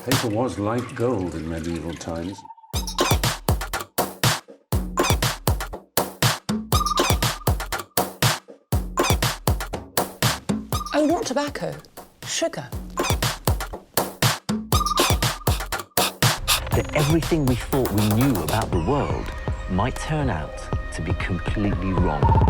Paper was like gold in medieval times. Oh, not tobacco, sugar. That everything we thought we knew about the world might turn out to be completely wrong.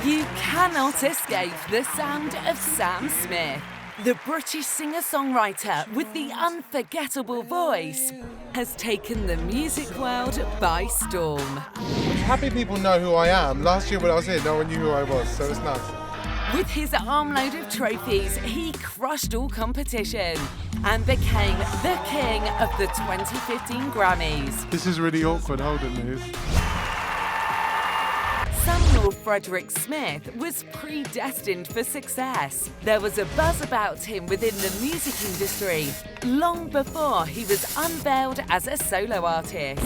You cannot escape the sound of Sam Smith. The British singer-songwriter with the unforgettable voice has taken the music world by storm. Happy people know who I am. Last year when I was here, no one knew who I was, so it's nice. With his armload of trophies, he crushed all competition and became the king of the 2015 Grammys. This is really awkward holding these. Samuel Frederick Smith was predestined for success. There was a buzz about him within the music industry long before he was unveiled as a solo artist.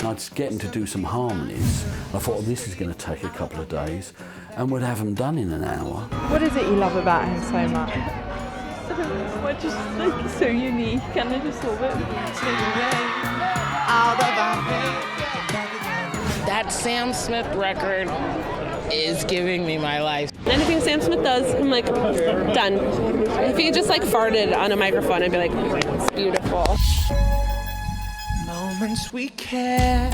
I'd get him to do some harmonies. I thought, this is going to take a couple of days, and we'd have them done in an hour. What is it you love about him so much? I don't know, I just like so unique and I just love it. That Sam Smith record is giving me my life. Anything Sam Smith does, I'm like, done. If he just like farted on a microphone, I'd be like, it's beautiful. Moments we care.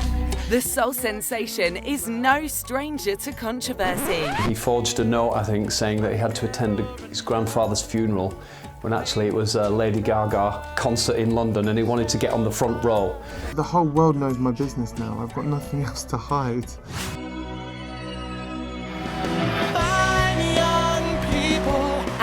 The soul sensation is no stranger to controversy. He forged a note, I think, saying that he had to attend his grandfather's funeral when actually it was a Lady Gaga concert in London and he wanted to get on the front row. The whole world knows my business now. I've got nothing else to hide.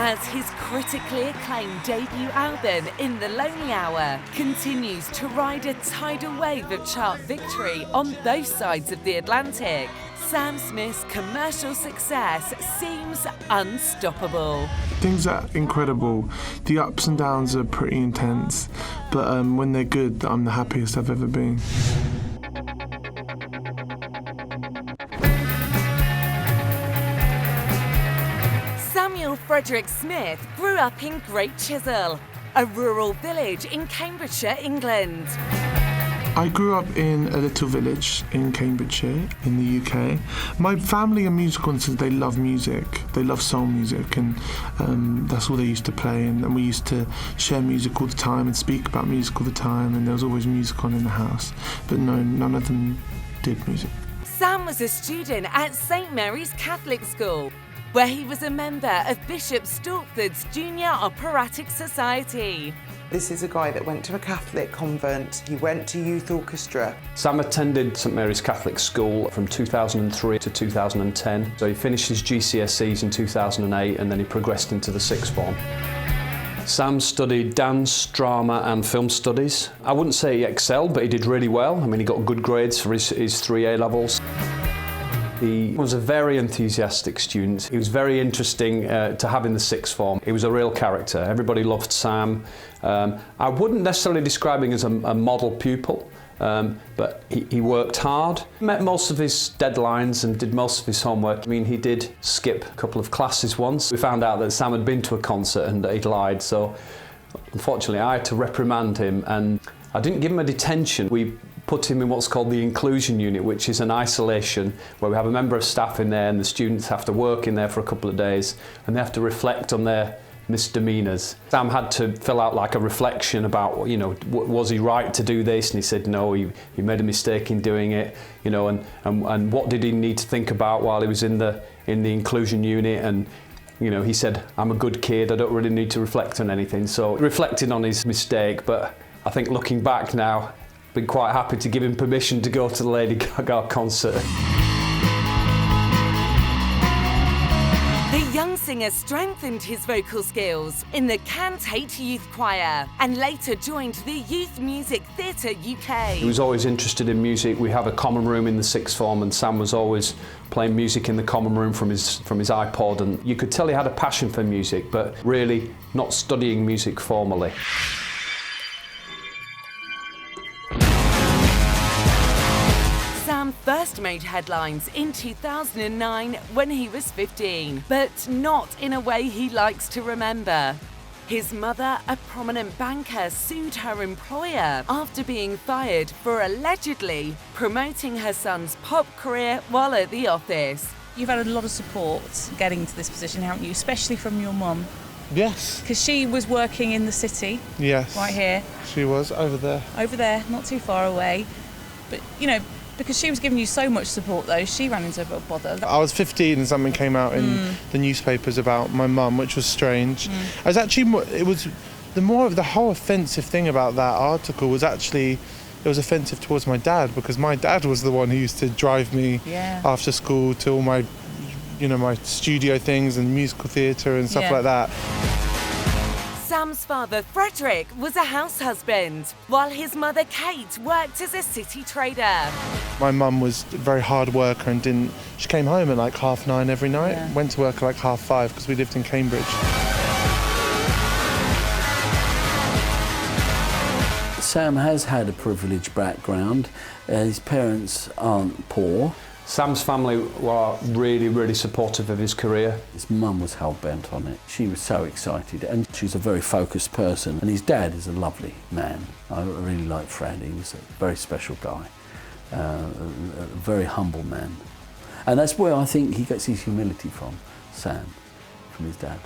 As his critically acclaimed debut album, In the Lonely Hour, continues to ride a tidal wave of chart victory on both sides of the Atlantic, Sam Smith's commercial success seems unstoppable. Things are incredible. The ups and downs are pretty intense, but when they're good, I'm the happiest I've ever been. Samuel Frederick Smith grew up in Great Chisel, a rural village in Cambridgeshire, England. I grew up in a little village in Cambridgeshire in the UK. My family are musical and they love music. They love soul music and that's all they used to play and we used to share music all the time and speak about music all the time and there was always music on in the house. But no, none of them did music. Sam was a student at St Mary's Catholic School, where he was a member of Bishop Stortford's Junior Operatic Society. This is a guy that went to a Catholic convent. He went to youth orchestra. Sam attended St Mary's Catholic School from 2003 to 2010. So he finished his GCSEs in 2008 and then he progressed into the sixth form. Sam studied dance, drama and film studies. I wouldn't say he excelled, but he did really well. I mean, he got good grades for his 3 A-levels. He was a very enthusiastic student. He was very interesting to have in the sixth form. He was a real character. Everybody loved Sam. I wouldn't necessarily describe him as a model pupil, but he worked hard, met most of his deadlines and did most of his homework. I mean, he did skip a couple of classes once. We found out that Sam had been to a concert and he'd lied, so unfortunately I had to reprimand him and I didn't give him a detention. We put him in what's called the inclusion unit, which is an isolation where we have a member of staff in there and the students have to work in there for a couple of days and they have to reflect on their misdemeanors. Sam had to fill out like a reflection about, you know, was he right to do this? And he said no, he made a mistake in doing it, you know, and what did he need to think about while he was in the inclusion unit, and You know, he said, I'm a good kid, I don't really need to reflect on anything. So reflecting on his mistake, but I think looking back now, been quite happy to give him permission to go to the Lady Gaga concert. The young singer strengthened his vocal skills in the Cantate Youth Choir and later joined the Youth Music Theatre UK. He was always interested in music. We have a common room in the sixth form and Sam was always playing music in the common room from his iPod, and you could tell he had a passion for music but really not studying music formally. Sam first made headlines in 2009 when he was 15, but not in a way he likes to remember. His mother, a prominent banker, sued her employer after being fired for allegedly promoting her son's pop career while at the office. You've had a lot of support getting to this position, haven't you? Especially from your mum. Yes. Because she was working in the city. Yes. Right here. She was, over there. Over there, not too far away. But, you know, because she was giving you so much support, though, she ran into a bit of bother. I was 15 and something came out in the newspapers about my mum, which was strange. I was actually, the whole offensive thing about that article was actually, it was offensive towards my dad, because my dad was the one who used to drive me after school to all my, you know, my studio things and musical theatre and stuff like that. Sam's father, Frederick, was a house husband, while his mother, Kate, worked as a city trader. My mum was a very hard worker and she came home at like 9:30 every night, went to work at like 5:30 because we lived in Cambridge. Sam has had a privileged background. His parents aren't poor. Sam's family were really, really supportive of his career. His mum was hell-bent on it. She was so excited, and she's a very focused person. And his dad is a lovely man. I really like Fred. He was a very special guy, a very humble man. And that's where I think he gets his humility from, Sam, from his dad.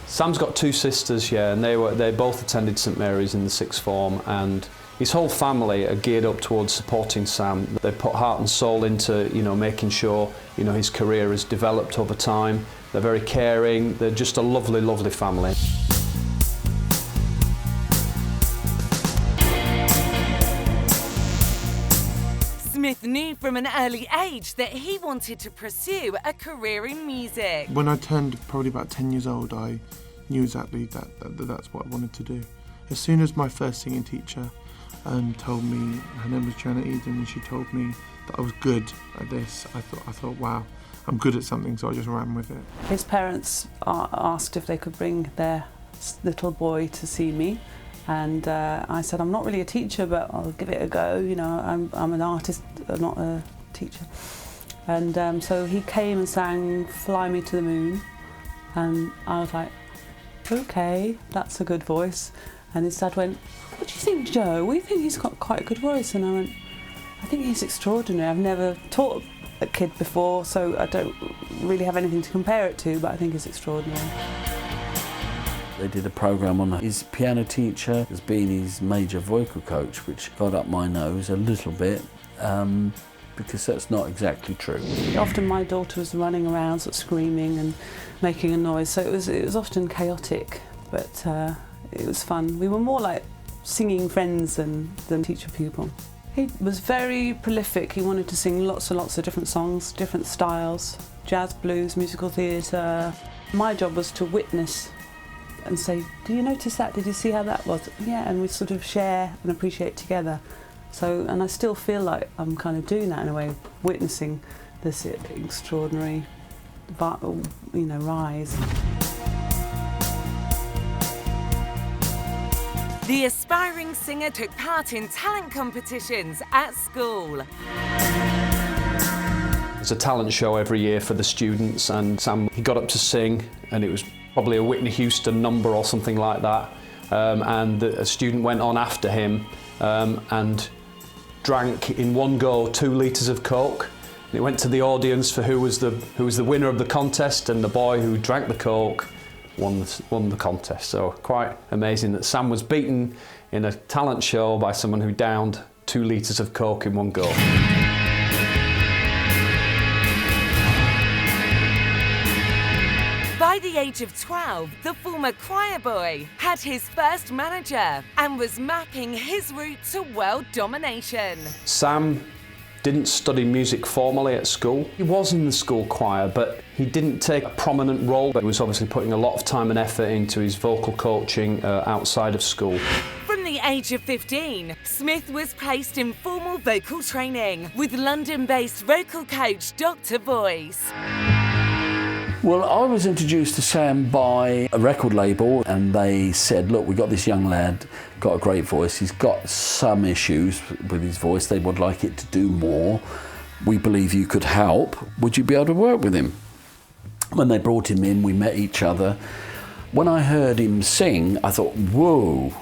Sam's got two sisters, and they both attended St Mary's in the sixth form, and his whole family are geared up towards supporting Sam. They put heart and soul into, you know, making sure, you know, his career has developed over time. They're very caring. They're just a lovely, lovely family. Smith knew from an early age that he wanted to pursue a career in music. When I turned probably about 10 years old, I knew exactly that's what I wanted to do. As soon as my first singing teacher told me, her name was Janet Eden, and she told me that I was good at this, I thought, wow, I'm good at something, so I just ran with it. His parents asked if they could bring their little boy to see me, and I said, I'm not really a teacher, but I'll give it a go. You know, I'm an artist, not a teacher. And so he came and sang Fly Me to the Moon, and I was like, okay, that's a good voice. And his dad went, what do you think, Joe? We think he's got quite a good voice. And I went, I think he's extraordinary. I've never taught a kid before, so I don't really have anything to compare it to, but I think he's extraordinary. They did a programme on his piano teacher as being his major vocal coach, which got up my nose a little bit, because that's not exactly true. Often my daughter was running around, sort of screaming and making a noise, so it was often chaotic, but it was fun. We were more like singing friends than teacher-pupil. He was very prolific. He wanted to sing lots and lots of different songs, different styles, jazz, blues, musical theatre. My job was to witness and say, do you notice that? Did you see how that was? Yeah, and we sort of share and appreciate together. So, and I still feel like I'm kind of doing that in a way, witnessing this extraordinary, rise. The aspiring singer took part in talent competitions at school. There's a talent show every year for the students, and Sam, he got up to sing, and it was probably a Whitney Houston number or something like that, and a student went on after him and drank in one go 2 litres of Coke. And it went to the audience for who was the winner of the contest, and the boy who drank the Coke won the contest. So quite amazing that Sam was beaten in a talent show by someone who downed 2 litres of Coke in one go. By the age of 12, the former choir boy had his first manager and was mapping his route to world domination. Sam didn't study music formally at school. He was in the school choir, but he didn't take a prominent role. He was obviously putting a lot of time and effort into his vocal coaching outside of school. From the age of 15, Smith was placed in formal vocal training with London-based vocal coach Dr. Voice. Well, I was introduced to Sam by a record label, and they said, look, we've got this young lad, got a great voice, he's got some issues with his voice, they would like it to do more, we believe you could help, would you be able to work with him? When they brought him in, we met each other. When I heard him sing, I thought, whoa,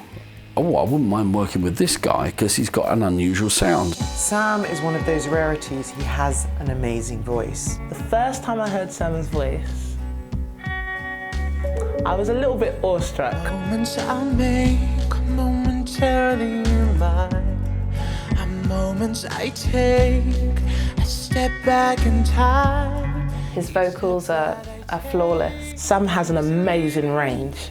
oh, I wouldn't mind working with this guy because he's got an unusual sound. Sam is one of those rarities. He has an amazing voice. The first time I heard Sam's voice, I was a little bit awestruck. Moments I'll make momentarily mine, and moments I take a step back in time. His vocals are flawless. Sam has an amazing range.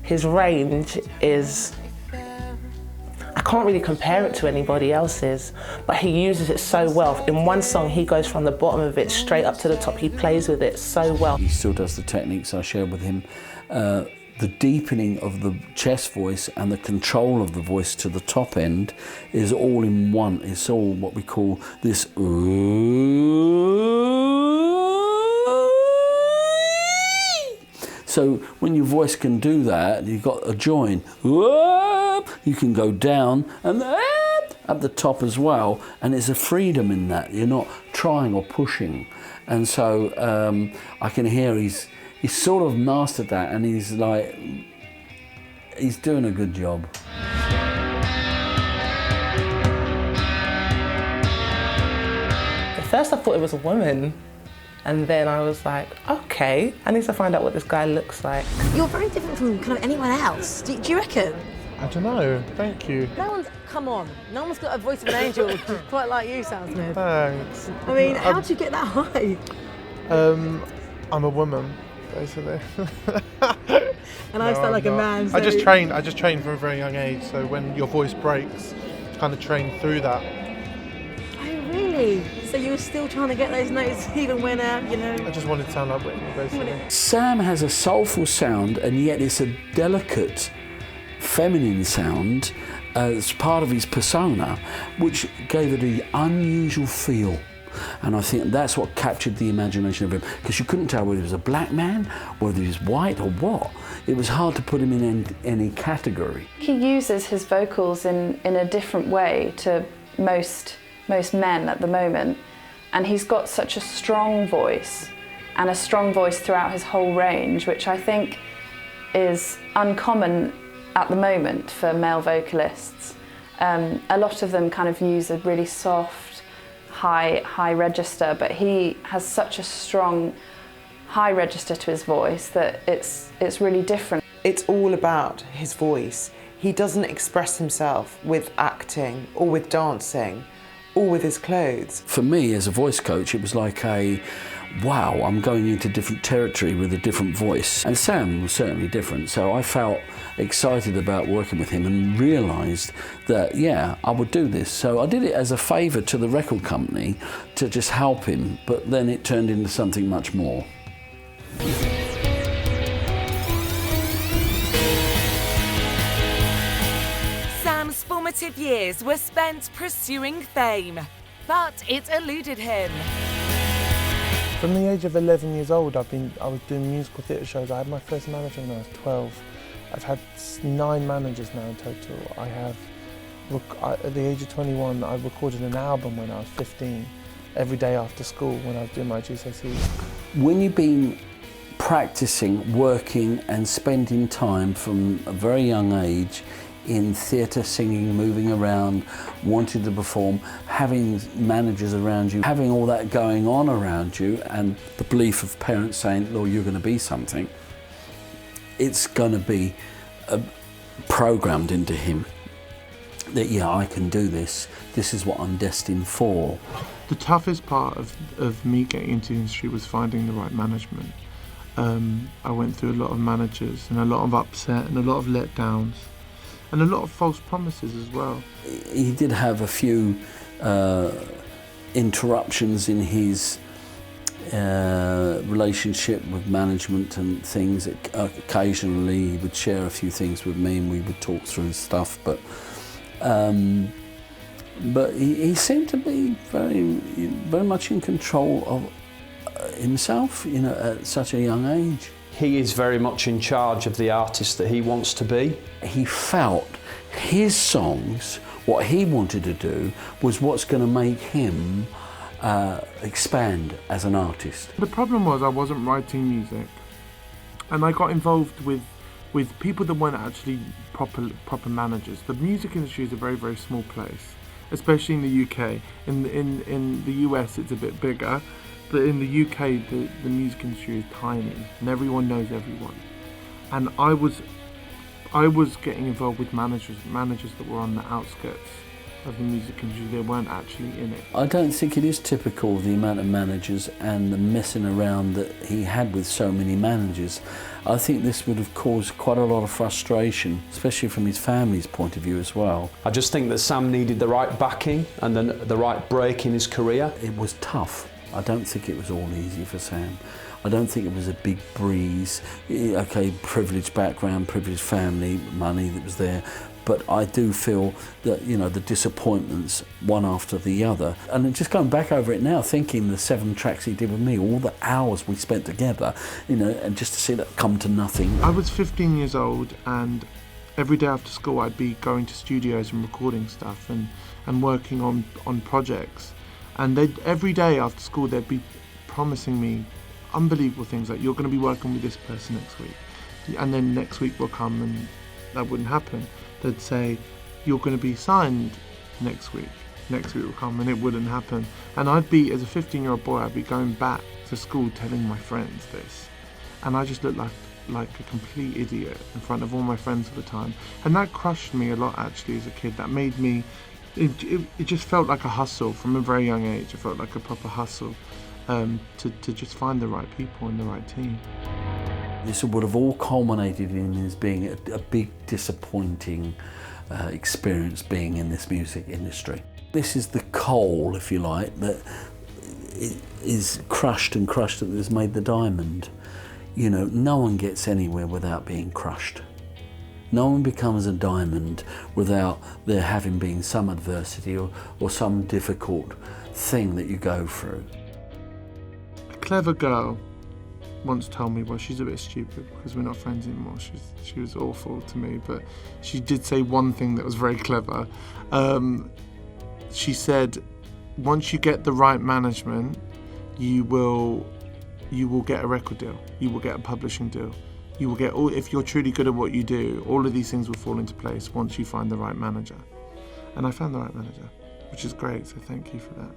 His range is, I can't really compare it to anybody else's, but he uses it so well. In one song, he goes from the bottom of it straight up to the top. He plays with it so well. He still does the techniques I shared with him. The deepening of the chest voice and the control of the voice to the top end is all in one. It's all what we call this So when your voice can do that, you've got a join. You can go down and at the top as well, and there's a freedom in that. You're not trying or pushing. And so I can hear he's sort of mastered that, and he's doing a good job. At first I thought it was a woman, and then I was like, okay, I need to find out what this guy looks like. You're very different from kind of anyone else. Do you reckon? I don't know, thank you. Come on, no one's got a voice of an angel quite like you, Sam Smith. Thanks. I mean, how do you get that high? I'm a woman, basically. And I sound like a man. So... I just trained from a very young age, so when your voice breaks, kind of train through that. Oh, really? So you were still trying to get those notes even when, I just wanted to sound like Whitney, basically. Sam has a soulful sound, and yet it's a delicate, feminine sound as part of his persona, which gave it an unusual feel. And I think that's what captured the imagination of him, because you couldn't tell whether he was a black man, whether he was white or what. It was hard to put him in any category. He uses his vocals in a different way to most men at the moment, and he's got such a strong voice, and a strong voice throughout his whole range, which I think is uncommon at the moment for male vocalists. A lot of them kind of use a really soft, high register, but he has such a strong high register to his voice that it's really different. It's all about his voice. He doesn't express himself with acting or with dancing or with his clothes. For me, as a voice coach, it was like wow, I'm going into different territory with a different voice. And Sam was certainly different, so I felt excited about working with him and realised that, yeah, I would do this. So I did it as a favour to the record company to just help him, but then it turned into something much more. Sam's formative years were spent pursuing fame, but it eluded him. From the age of 11 years old, I was doing musical theatre shows. I had my first manager when I was 12. I've had 9 managers now in total. At the age of 21, I recorded an album when I was 15, every day after school when I was doing my GCSEs. When you've been practicing, working and spending time from a very young age in theatre, singing, moving around, wanting to perform, having managers around you, having all that going on around you, and the belief of parents saying, "Lord, you're going to be something," it's going to be programmed into him that, yeah, I can do this. This is what I'm destined for. The toughest part of me getting into the industry was finding the right management. I went through a lot of managers and a lot of upset and a lot of letdowns and a lot of false promises as well. He did have a few interruptions in his relationship with management and things. Occasionally he would share a few things with me and we would talk through stuff, but he seemed to be very much in control of himself, you know, at such a young age. He is very much in charge of the artist that he wants to be. He felt his songs, what he wanted to do, was what's going to make him expand as an artist. The problem was I wasn't writing music, and I got involved with people that weren't actually proper managers. The music industry is a very, very small place, especially in the UK. In the US it's a bit bigger, but in the UK the music industry is tiny and everyone knows everyone. And I was getting involved with managers that were on the outskirts of the music industry. They weren't actually in it. I don't think it is typical, the amount of managers and the messing around that he had with so many managers. I think this would have caused quite a lot of frustration, especially from his family's point of view as well. I just think that Sam needed the right backing and then the right break in his career. It was tough. I don't think it was all easy for Sam. I don't think it was a big breeze. Okay, privileged background, privileged family, money that was there. But I do feel that, you know, the disappointments, one after the other. And just going back over it now, thinking the 7 tracks he did with me, all the hours we spent together, you know, and just to see that come to nothing. I was 15 years old, and every day after school I'd be going to studios and recording stuff and working on projects. And every day after school they'd be promising me unbelievable things, like, you're going to be working with this person next week. And then next week will come and that wouldn't happen. They'd say, you're going to be signed next week. Next week will come, and it wouldn't happen. And I'd be, as a 15-year-old boy, I'd be going back to school telling my friends this. And I just looked like a complete idiot in front of all my friends at the time. And that crushed me a lot, actually, as a kid. That made me, it just felt like a hustle from a very young age. It felt like a proper hustle to just find the right people and the right team. This would have all culminated in his being a big disappointing experience being in this music industry. This is the coal, if you like, that is crushed and crushed that has made the diamond. You know, no one gets anywhere without being crushed. No one becomes a diamond without there having been some adversity or some difficult thing that you go through. A clever girl once told me, well, she's a bit stupid because we're not friends anymore. She was awful to me, but she did say one thing that was very clever. She said, once you get the right management, you will get a record deal. You will get a publishing deal. You will get all, if you're truly good at what you do, all of these things will fall into place once you find the right manager. And I found the right manager, which is great, so thank you for that.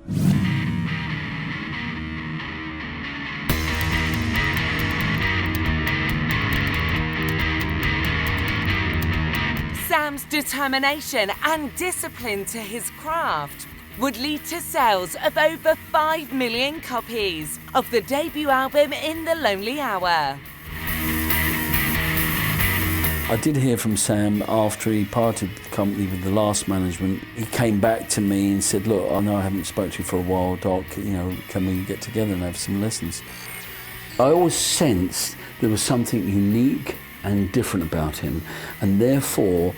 Sam's determination and discipline to his craft would lead to sales of over 5 million copies of the debut album In the Lonely Hour. I did hear from Sam after he parted the company with the last management. He came back to me and said, look, I know I haven't spoken to you for a while, Doc, you know, can we get together and have some lessons? I always sensed there was something unique and different about him, and therefore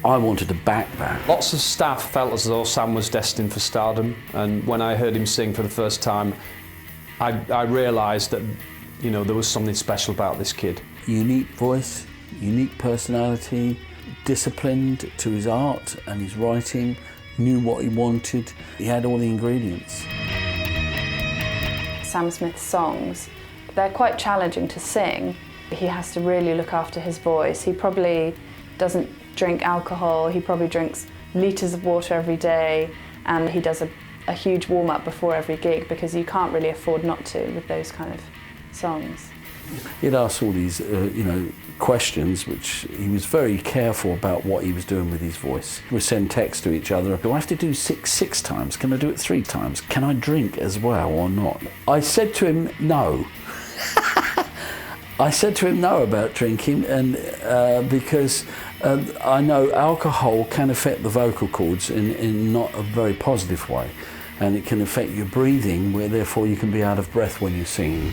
I wanted to back that. Lots of staff felt as though Sam was destined for stardom, and when I heard him sing for the first time, I realised that, you know, there was something special about this kid. Unique voice, unique personality, disciplined to his art and his writing, knew what he wanted. He had all the ingredients. Sam Smith's songs, they're quite challenging to sing. He has to really look after his voice. He probably doesn't drink alcohol. He probably drinks litres of water every day, and he does a huge warm-up before every gig because you can't really afford not to with those kind of songs. He'd ask all these, you know, questions, which he was very careful about what he was doing with his voice. We send texts to each other. Do I have to do six times? Can I do it 3 times? Can I drink as well or not? I said to him, no. I said to him no about drinking, and because I know alcohol can affect the vocal cords in not a very positive way, and it can affect your breathing, where therefore you can be out of breath when you're singing.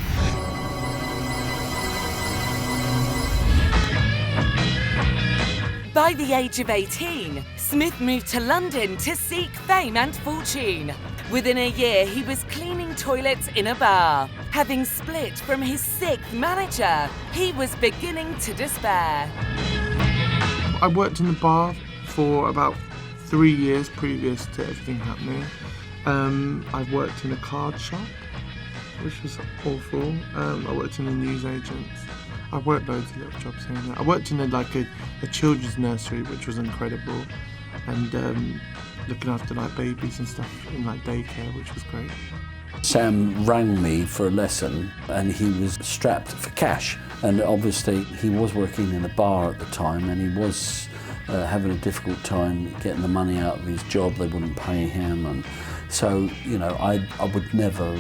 By the age of 18, Smith moved to London to seek fame and fortune. Within a year, he was cleaning toilets in a bar. Having split from his sixth manager, he was beginning to despair. I worked in the bar for about 3 years previous to everything happening. I worked in a card shop, which was awful. I worked in a newsagent. I worked loads of little jobs here and there. I worked in a children's nursery, which was incredible, and looking after like babies and stuff in like daycare, which was great. Sam rang me for a lesson, and he was strapped for cash, and obviously he was working in a bar at the time, and he was having a difficult time getting the money out of his job. They wouldn't pay him, and so, you know, I would never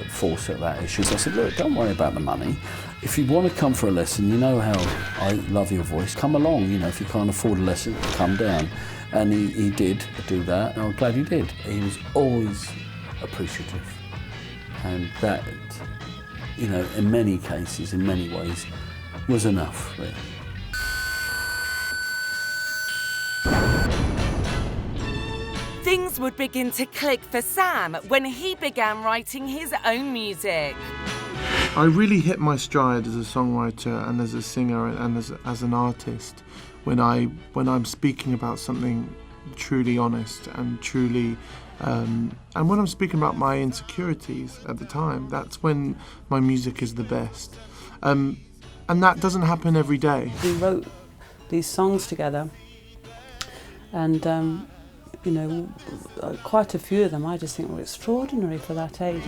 force at that issue. So I said, look, don't worry about the money. If you want to come for a lesson, you know how I love your voice, come along. You know, if you can't afford a lesson, come down. And he did do that, and I'm glad he did. He was always appreciative. And that, you know, in many cases, in many ways, was enough, really. Things would begin to click for Sam when he began writing his own music. I really hit my stride as a songwriter and as a singer and as an artist when I'm speaking about something truly honest and truly, and when I'm speaking about my insecurities at the time. That's when my music is the best, and that doesn't happen every day. We wrote these songs together, and you know, quite a few of them I just think were extraordinary for that age.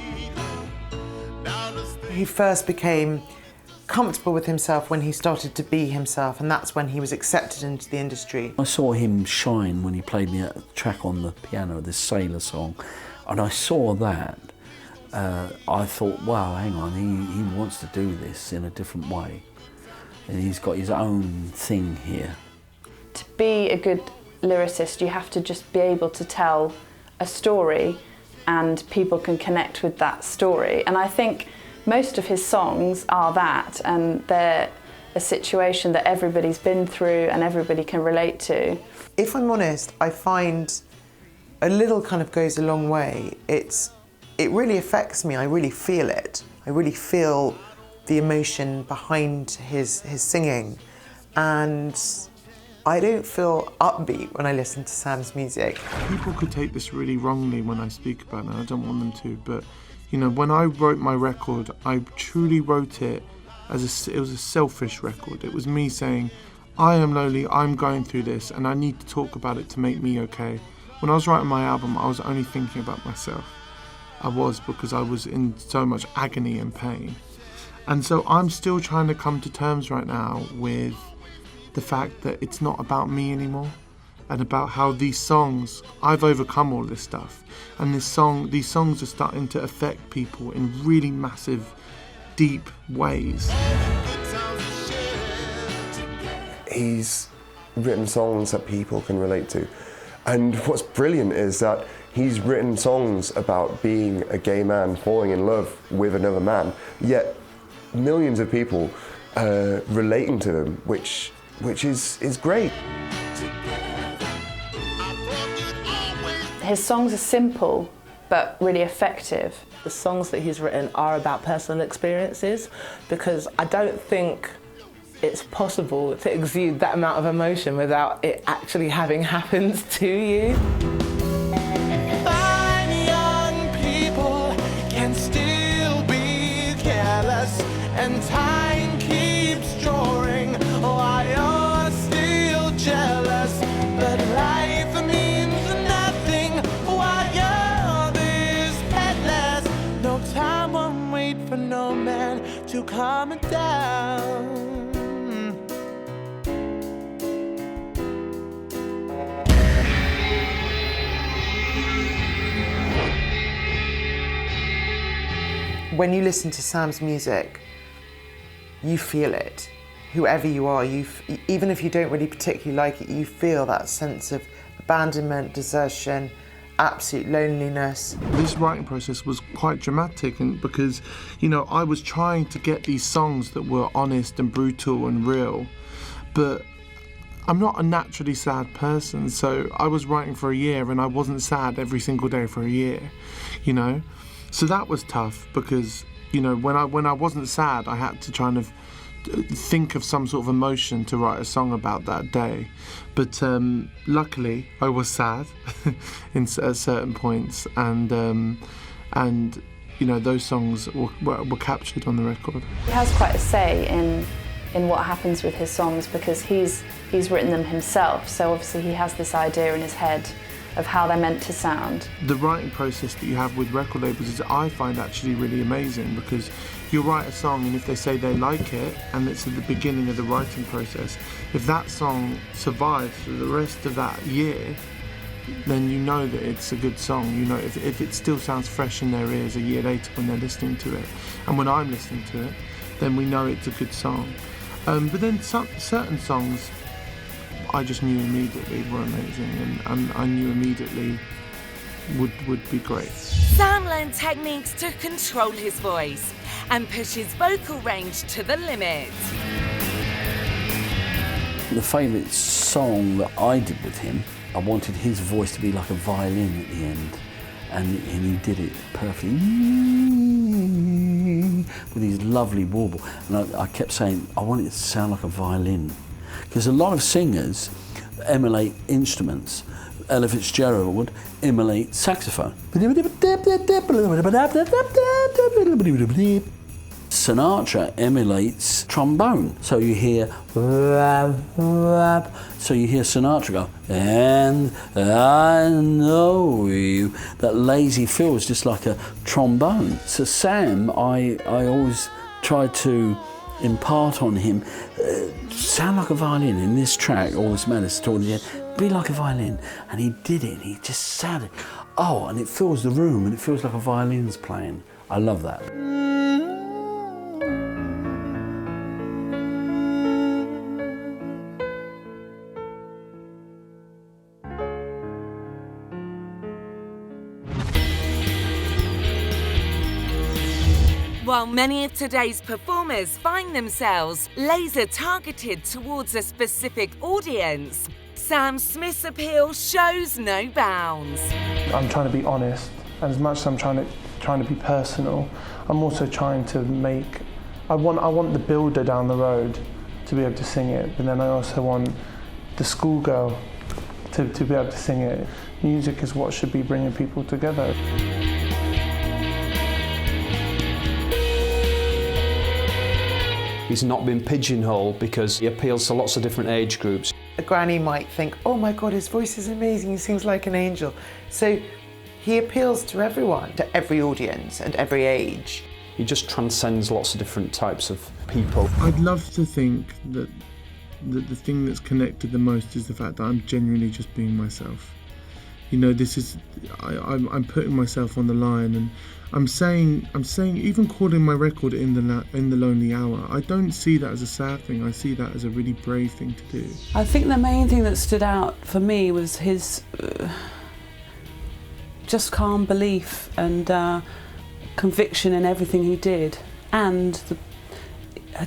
He first became comfortable with himself when he started to be himself, and that's when he was accepted into the industry. I saw him shine when he played me a track on the piano, this Sailor song, and I saw that. I thought, wow, hang on, he wants to do this in a different way, and he's got his own thing here. To be a good lyricist, you have to just be able to tell a story, and people can connect with that story. And I think most of his songs are that, and they're a situation that everybody's been through and everybody can relate to. If I'm honest, I find a little kind of goes a long way. It really affects me. I really feel it. I really feel the emotion behind his singing, and I don't feel upbeat when I listen to Sam's music. People could take this really wrongly when I speak about it, and I don't want them to, but you know, when I wrote my record, I truly wrote it as it was a selfish record. It was me saying, I am lonely, I'm going through this, and I need to talk about it to make me okay. When I was writing my album, I was only thinking about myself. I was, because I was in so much agony and pain. And so I'm still trying to come to terms right now with the fact that it's not about me anymore, and about how these songs, I've overcome all this stuff, and these songs are starting to affect people in really massive, deep ways. He's written songs that people can relate to, and what's brilliant is that he's written songs about being a gay man falling in love with another man, yet millions of people relating to them, which is great. His songs are simple, but really effective. The songs that he's written are about personal experiences, because I don't think it's possible to exude that amount of emotion without it actually having happened to you. Fine young people can still be careless, and time keeps drawing while you're still jealous, but life means nothing while you're this headless. No time won't wait for no man to calm down. When you listen to Sam's music, you feel it. Whoever you are, even if you don't really particularly like it, you feel that sense of abandonment, desertion, absolute loneliness. This writing process was quite dramatic, and because, you know, I was trying to get these songs that were honest and brutal and real, but I'm not a naturally sad person, so I was writing for a year and I wasn't sad every single day for a year, you know? So that was tough because, you know, when I wasn't sad, I had to kind of think of some sort of emotion to write a song about that day. But luckily, I was sad at certain points, and you know, those songs were captured on the record. He has quite a say in what happens with his songs because he's written them himself, so obviously he has this idea in his head of how they're meant to sound. The writing process that you have with record labels is, I find, actually really amazing, because you write a song and if they say they like it and it's at the beginning of the writing process, if that song survives for the rest of that year, then you know that it's a good song. You know, if it still sounds fresh in their ears a year later when they're listening to it, and when I'm listening to it, then we know it's a good song. But then certain songs I just knew immediately were amazing, and I knew immediately would be great. Sam learned techniques to control his voice and push his vocal range to the limit. The favourite song that I did with him, I wanted his voice to be like a violin at the end, and he did it perfectly with his lovely warble. And I kept saying, I want it to sound like a violin. Because a lot of singers emulate instruments. Ella Fitzgerald would emulate saxophone. Sinatra emulates trombone. So you hear Sinatra go, and I know you. That lazy feel is just like a trombone. So Sam, I always tried to impart on him, sound like a violin in this track, All This Matters, towards the end, be like a violin. And he did it, and he just sounded, and it fills the room, and it feels like a violin's playing. I love that. While many of today's performers find themselves laser-targeted towards a specific audience, Sam Smith's appeal shows no bounds. I'm trying to be honest, and as much as I'm trying to be personal, I'm also trying to make. I want the builder down the road to be able to sing it, but then I also want the schoolgirl to be able to sing it. Music is what should be bringing people together. He's not been pigeonholed because he appeals to lots of different age groups. A granny might think, oh my God, his voice is amazing, he sings like an angel. So he appeals to everyone, to every audience and every age. He just transcends lots of different types of people. I'd love to think that the thing that's connected the most is the fact that I'm genuinely just being myself. You know, this is, I'm putting myself on the line, and I'm saying, even calling my record in the Lonely Hour, I don't see that as a sad thing. I see that as a really brave thing to do. I think the main thing that stood out for me was his just calm belief and conviction in everything he did, and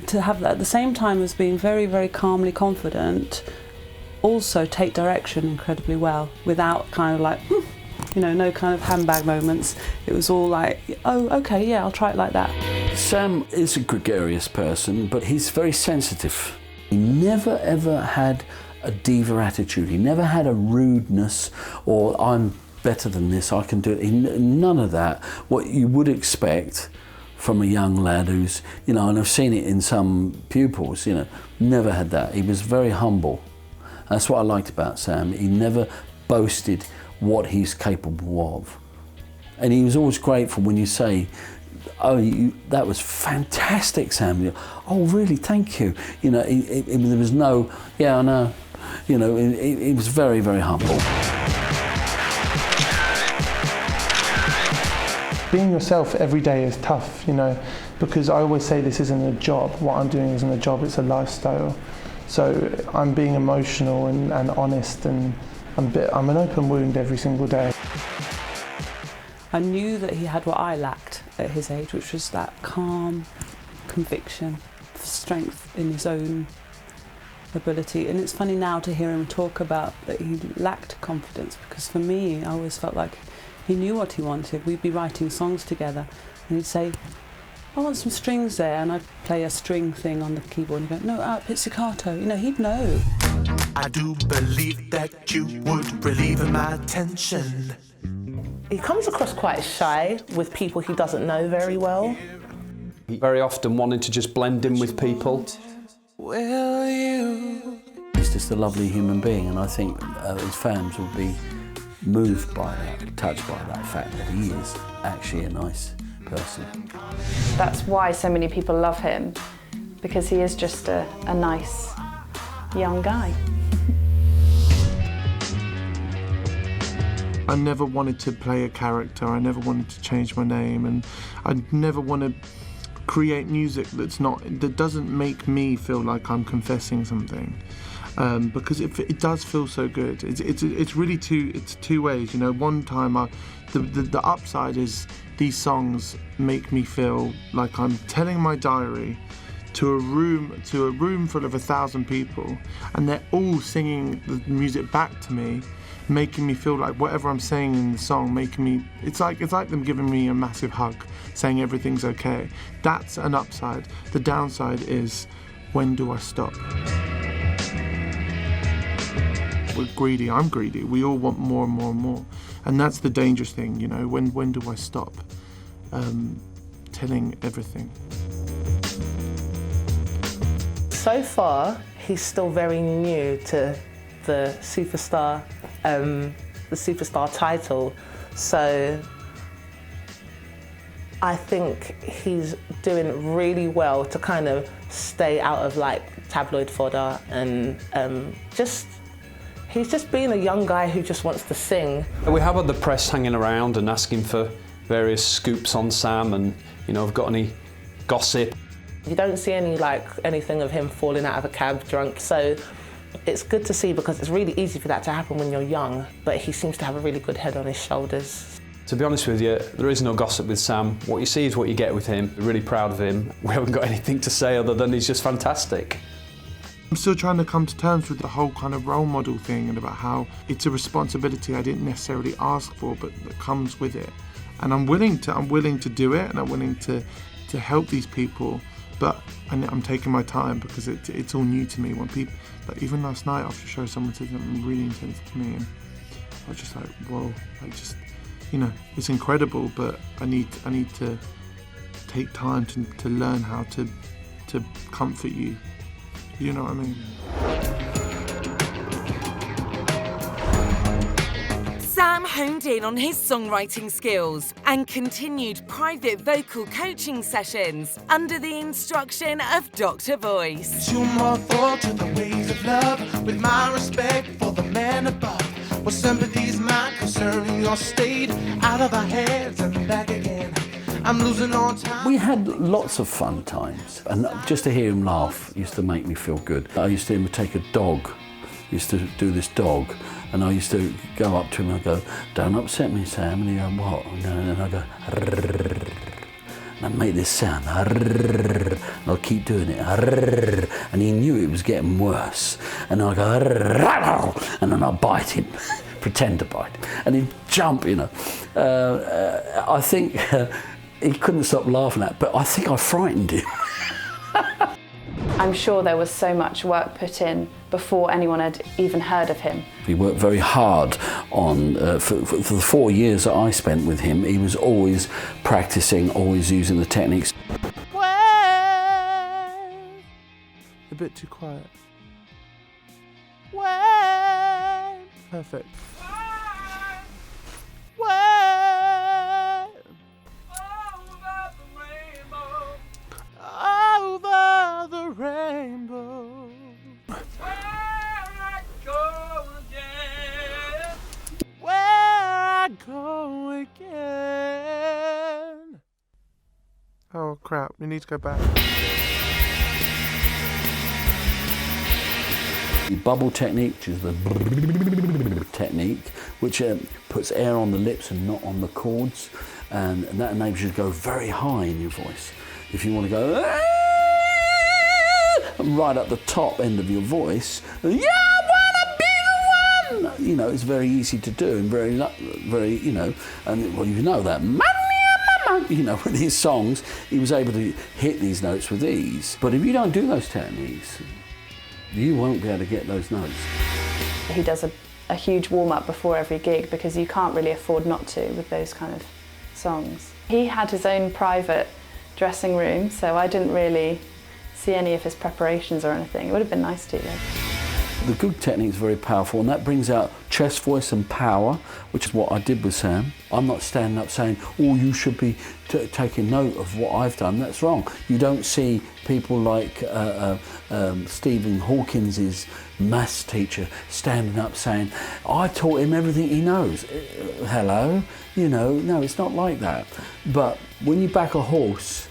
to have that at the same time as being very, very calmly confident, also take direction incredibly well without kind of like, you know, no kind of handbag moments. It was all like, oh, okay, yeah, I'll try it like that. Sam is a gregarious person, but he's very sensitive. He never ever had a diva attitude. He never had a rudeness or I'm better than this, I can do it. None of that. What you would expect from a young lad who's, you know, and I've seen it in some pupils, you know, never had that. He was very humble. That's what I liked about Sam. He never boasted what he's capable of. And he was always grateful when you say, oh, that was fantastic, Sam. Oh, really, thank you. You know, there was no, yeah, I know. You know, he was very, very humble. Being yourself every day is tough, you know. because I always say this isn't a job. What I'm doing isn't a job, it's a lifestyle. So I'm being emotional and honest, and I'm an open wound every single day. I knew that he had what I lacked at his age, which was that calm conviction, strength in his own ability. And it's funny now to hear him talk about that he lacked confidence, because for me, I always felt like he knew what he wanted. We'd be writing songs together and he'd say, I want some strings there, and I'd play a string thing on the keyboard and he'd go, no, pizzicato. You know, he'd know. I do believe that you would relieve my tension. He comes across quite shy with people he doesn't know very well. He very often wanted to just blend in with people. He's just a lovely human being, and I think his fans will be moved by that, touched by that fact that he is actually a nice person. That's why so many people love him, because he is just a nice young guy. I never wanted to play a character, I never wanted to change my name, and I never want to create music that doesn't make me feel like I'm confessing something, because it does feel so good. It's really two ways. You know, one time the upside is these songs make me feel like I'm telling my diary to a room full of 1,000 people, and they're all singing the music back to me, making me feel like whatever I'm saying in the song, it's like them giving me a massive hug, saying everything's okay. That's an upside. The downside is, when do I stop? We're greedy, I'm greedy. We all want more and more and more. And that's the dangerous thing, you know, when do I stop telling everything? So far, he's still very new to the superstar title, so I think he's doing really well to kind of stay out of like tabloid fodder, and he's just being a young guy who just wants to sing. We have had the press hanging around and asking for various scoops on Sam, and you know, I've got any gossip. You don't see anything of him falling out of a cab drunk, so it's good to see, because it's really easy for that to happen when you're young, but he seems to have a really good head on his shoulders. To be honest with you, there is no gossip with Sam. What you see is what you get with him. We're really proud of him. We haven't got anything to say other than he's just fantastic. I'm still trying to come to terms with the whole kind of role model thing, and about how it's a responsibility I didn't necessarily ask for, but that comes with it. And I'm willing to do it, and I'm willing to help these people, but I'm taking my time, because it's all new to me. When people, like even last night after the show, someone said something really intense to me, and I was just like, whoa, you know, it's incredible, but I need to take time to learn how to comfort you. You know what I mean? Sam honed in on his songwriting skills and continued private vocal coaching sessions under the instruction of Dr. Voice. 2 more thoughts to the ways of love, with my respect for the man above. What sympathy's mine concerning your state, out of our heads and back again. I'm losing all time. We had lots of fun times, and just to hear him laugh used to make me feel good. I used to take a dog, used to do this dog, and I used to go up to him and go, don't upset me, Sam. And he'd go, what? And I go, and I make this sound, and I'll keep doing it, and he knew it was getting worse. And I go, and then I bite him, pretend to bite him, and he'd jump, you know. I think he couldn't stop laughing at it, but I think I frightened him. I'm sure there was so much work put in before anyone had even heard of him. He worked very hard on, for the 4 years that I spent with him, he was always practicing, always using the techniques. A bit too quiet. Perfect. Over the rainbow. Where I go again. Oh crap. We need to go back. The bubble technique, which is the technique, which puts air on the lips and not on the chords, and that enables you to go very high in your voice. If you want to go right at the top end of your voice, yeah, I wanna be the one. You know, it's very easy to do and very, you know, and well, you know that. You know, with his songs, he was able to hit these notes with ease. But if you don't do those techniques, you won't be able to get those notes. He does a huge warm-up before every gig because you can't really afford not to with those kind of songs. He had his own private dressing room, so I didn't really see any of his preparations or anything. It would have been nice to, though. The good technique is very powerful, and that brings out chest voice and power, which is what I did with Sam. I'm not standing up saying, oh, you should be taking note of what I've done. That's wrong. You don't see people like Stephen Hawkins's maths teacher standing up saying, I taught him everything he knows. Hello? You know, no, it's not like that. But when you back a horse,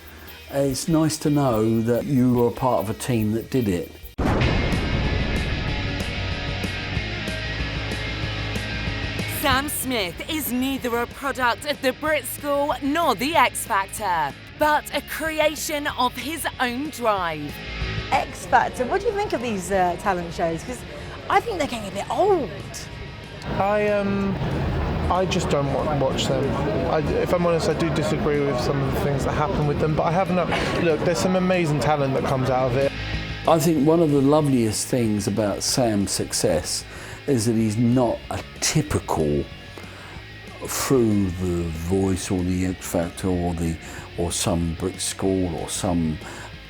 it's nice to know that you were a part of a team that did it. Sam Smith is neither a product of the Brit School nor the X Factor, but a creation of his own drive. X Factor, what do you think of these talent shows? Because I think they're getting a bit old. I just don't watch them. If I'm honest, I do disagree with some of the things that happen with them, but I have no... Look, there's some amazing talent that comes out of it. I think one of the loveliest things about Sam's success is that he's not a typical through the Voice or the X Factor or some Brit School or some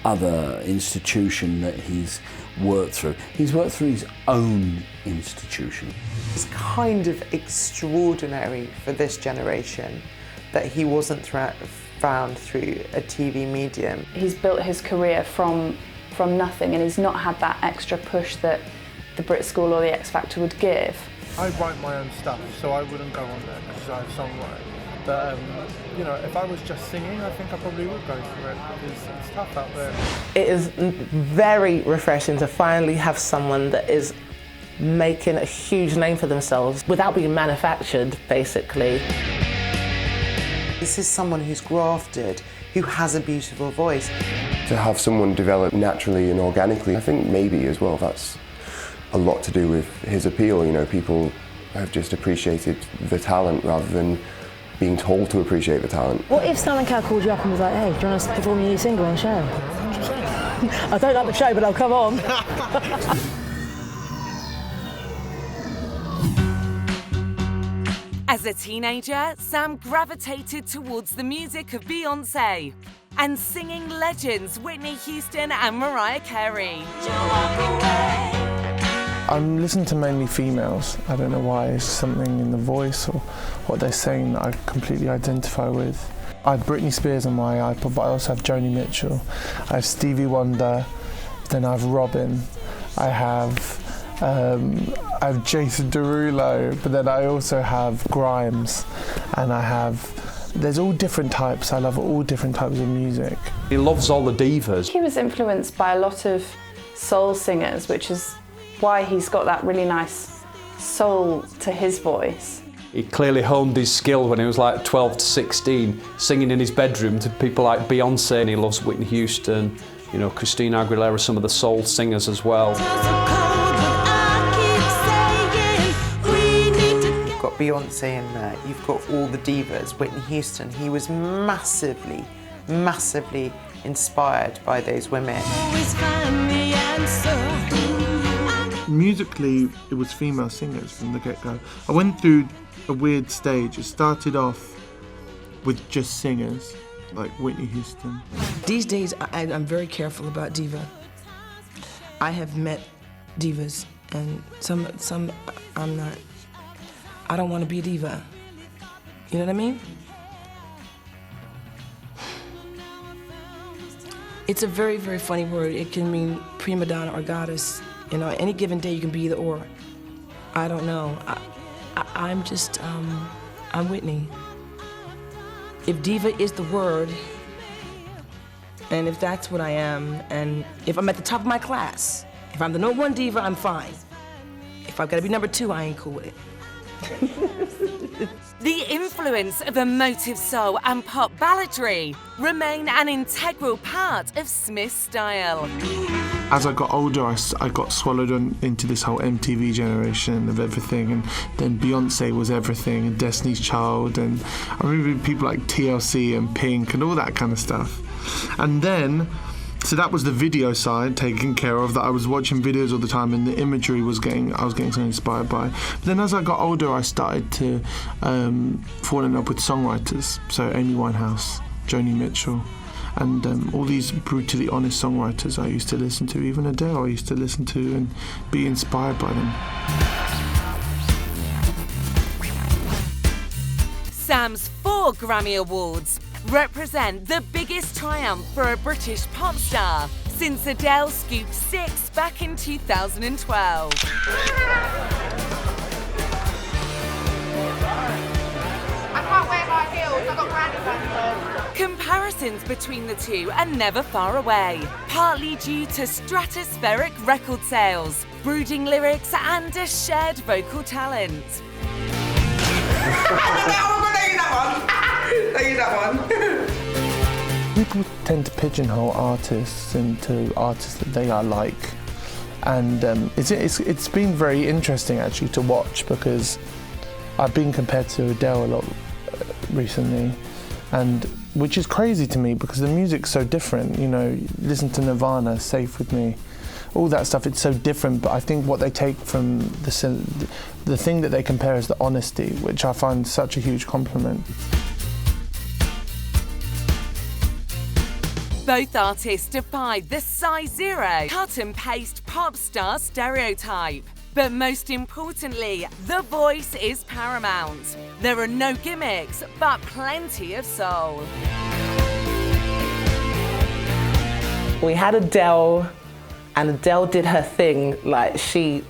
other institution that he's worked through. He's worked through his own institution. It's kind of extraordinary for this generation that he wasn't found through a TV medium. He's built his career from nothing, and he's not had that extra push that the Brit School or the X Factor would give. I write my own stuff, so I wouldn't go on there because I songwrite. But you know, if I was just singing, I think I probably would go for it because it's tough out there. It is very refreshing to finally have someone that is making a huge name for themselves without being manufactured, basically. This is someone who's grafted, who has a beautiful voice. To have someone develop naturally and organically, I think maybe as well that's a lot to do with his appeal. You know, people have just appreciated the talent rather than being told to appreciate the talent. What if Simon Cowell called you up and was like, hey, do you want to perform your new single on the show? I don't like the show, but I'll come on. As a teenager, Sam gravitated towards the music of Beyoncé and singing legends Whitney Houston and Mariah Carey. I'm listening to mainly females. I don't know why. It's something in the voice or what they're saying that I completely identify with. I have Britney Spears on my iPod, but I also have Joni Mitchell. I have Stevie Wonder, then I have Robin. I have Jason Derulo, but then I also have Grimes, and there's all different types. I love all different types of music. He loves all the divas. He was influenced by a lot of soul singers, which is why he's got that really nice soul to his voice. He clearly honed his skill when he was like 12 to 16, singing in his bedroom to people like Beyoncé, and he loves Whitney Houston, you know, Christina Aguilera, some of the soul singers as well. You've got Beyonce in there, you've got all the divas, Whitney Houston. He was massively, massively inspired by those women. Musically, it was female singers from the get-go. I went through a weird stage. It started off with just singers, like Whitney Houston. These days, I'm very careful about diva. I have met divas, and some I'm not. I don't want to be a diva. You know what I mean? It's a very, very funny word. It can mean prima donna or goddess. You know, any given day you can be either or. I don't know. I'm just, I'm Whitney. If diva is the word, And if that's what I am, and if I'm at the top of my class, if I'm the #1 diva, I'm fine. If I've got to be #2, I ain't cool with it. The influence of emotive soul and pop balladry remain an integral part of Smith's style. As I got older, I got swallowed into this whole MTV generation of everything, and then Beyonce was everything, and Destiny's Child, and I remember people like TLC and Pink and all that kind of stuff. And then, so that was the video side taken care of, that I was watching videos all the time and the imagery I was getting so inspired by. But then as I got older, I started to fall in love with songwriters. So Amy Winehouse, Joni Mitchell, and all these brutally honest songwriters I used to listen to. Even Adele I used to listen to and be inspired by them. Sam's 4 Grammy Awards represent the biggest triumph for a British pop star since Adele scooped 6 back in 2012. I can't wear my heels, I've got granny pants. Comparisons between the two are never far away, partly due to stratospheric record sales, brooding lyrics and a shared vocal talent. People tend to pigeonhole artists into artists that they are like, and it's been very interesting actually to watch, because I've been compared to Adele a lot recently, and which is crazy to me because the music's so different. You know, listen to Nirvana, Safe With Me, all that stuff, it's so different, but I think what they take from the thing that they compare is the honesty, which I find such a huge compliment. Both artists defied the size zero, cut and paste pop star stereotype. But most importantly, the voice is paramount. There are no gimmicks, but plenty of soul. We had Adele, and Adele did her thing. Like, she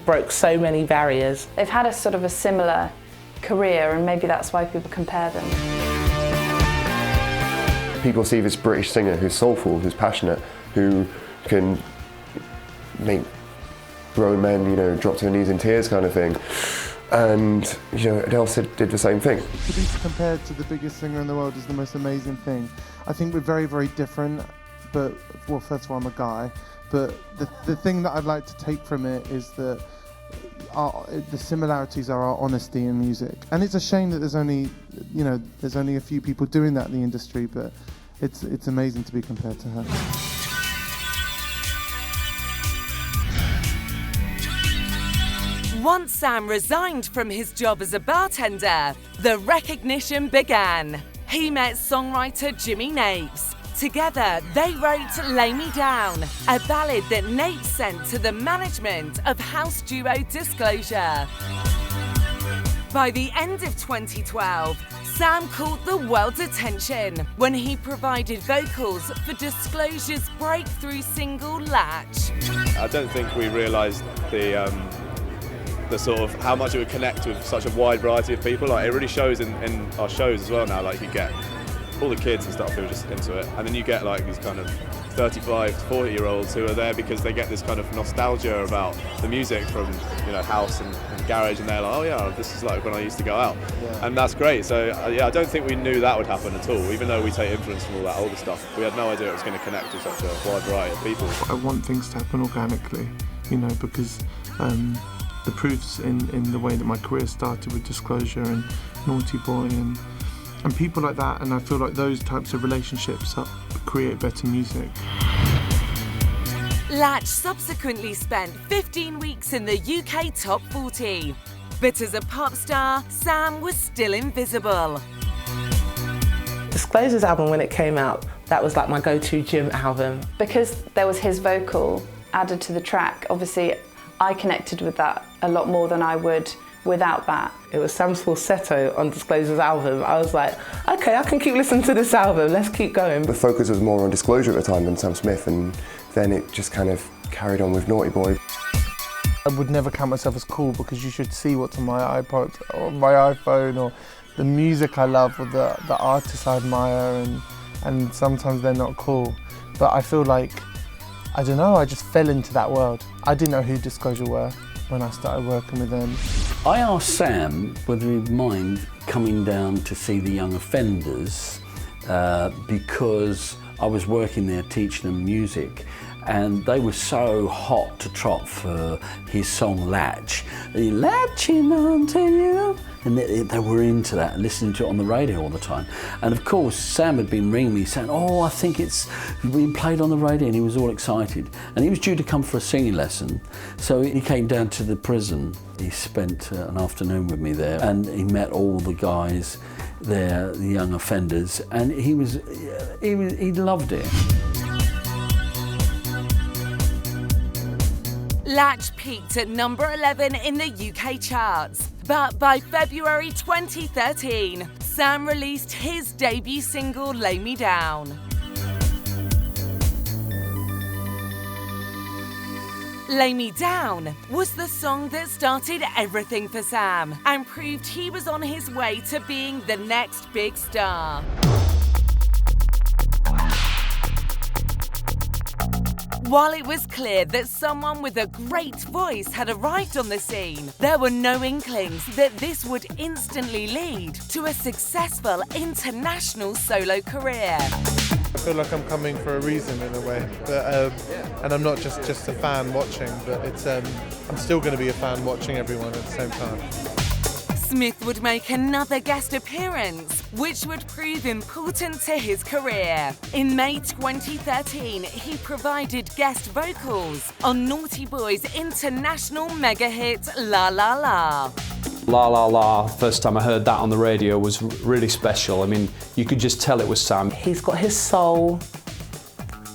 broke so many barriers. They've had a sort of a similar career, and maybe that's why people compare them. People see this British singer who's soulful, who's passionate, who can make grown men, you know, drop to their knees in tears kind of thing. And, you know, Adele did the same thing. To be compared to the biggest singer in the world is the most amazing thing. I think we're very, very different, but, well, first of all, I'm a guy, but the thing that I'd like to take from it is that the similarities are our honesty in music. And it's a shame that there's only a few people doing that in the industry, but it's amazing to be compared to her. Once Sam resigned from his job as a bartender, the recognition began. He met songwriter Jimmy Napes. Together, they wrote Lay Me Down, a ballad that Napes sent to the management of house duo Disclosure. By the end of 2012, Sam caught the world's attention when he provided vocals for Disclosure's breakthrough single Latch. I don't think we realised the sort of how much it would connect with such a wide variety of people. Like, it really shows in our shows as well now. Like, you get all the kids and stuff who are just into it, and then you get like these kind of 35 to 40-year-olds who are there because they get this kind of nostalgia about the music from, you know, house and garage, and they're like, oh yeah, this is like when I used to go out. Yeah. And that's great. So yeah, I don't think we knew that would happen at all. Even though we take influence from all that older stuff, we had no idea it was going to connect with such a wide variety of people. I want things to happen organically, you know, because the proof's in the way that my career started with Disclosure and Naughty Boy and people like that, and I feel like those types of relationships create better music. Latch subsequently spent 15 weeks in the UK Top 40. But as a pop star, Sam was still invisible. Disclosure's album, when it came out, that was like my go-to gym album. Because there was his vocal added to the track, obviously I connected with that a lot more than I would without that. It was Sam's falsetto on Disclosure's album. I was like, okay, I can keep listening to this album, let's keep going. The focus was more on Disclosure at the time than Sam Smith, and then it just kind of carried on with Naughty Boy. I would never count myself as cool because you should see what's on my iPod or my iPhone or the music I love or the artists I admire, and and sometimes they're not cool. But I feel like, I don't know, I just fell into that world. I didn't know who Disclosure were when I started working with them. I asked Sam whether he'd mind coming down to see the young offenders because I was working there teaching them music, and they were so hot to trot for his song Latch. Latching onto you. And they were into that and listening to it on the radio all the time. And of course, Sam had been ringing me saying, oh, I think it's been played on the radio, and he was all excited. And he was due to come for a singing lesson. So he came down to the prison. He spent an afternoon with me there, and he met all the guys there, the young offenders, and he loved it. Latch peaked at number 11 in the UK charts, but by February 2013, Sam released his debut single, Lay Me Down. Lay Me Down was the song that started everything for Sam and proved he was on his way to being the next big star. While it was clear that someone with a great voice had arrived on the scene, there were no inklings that this would instantly lead to a successful international solo career. I feel like I'm coming for a reason in a way, but, and I'm not just a fan watching, but it's I'm still going to be a fan watching everyone at the same time. Smith would make another guest appearance, which would prove important to his career. In May 2013, he provided guest vocals on Naughty Boy's international mega hit La La La. La La La, first time I heard that on the radio was really special. I mean, you could just tell it was Sam. He's got his soul,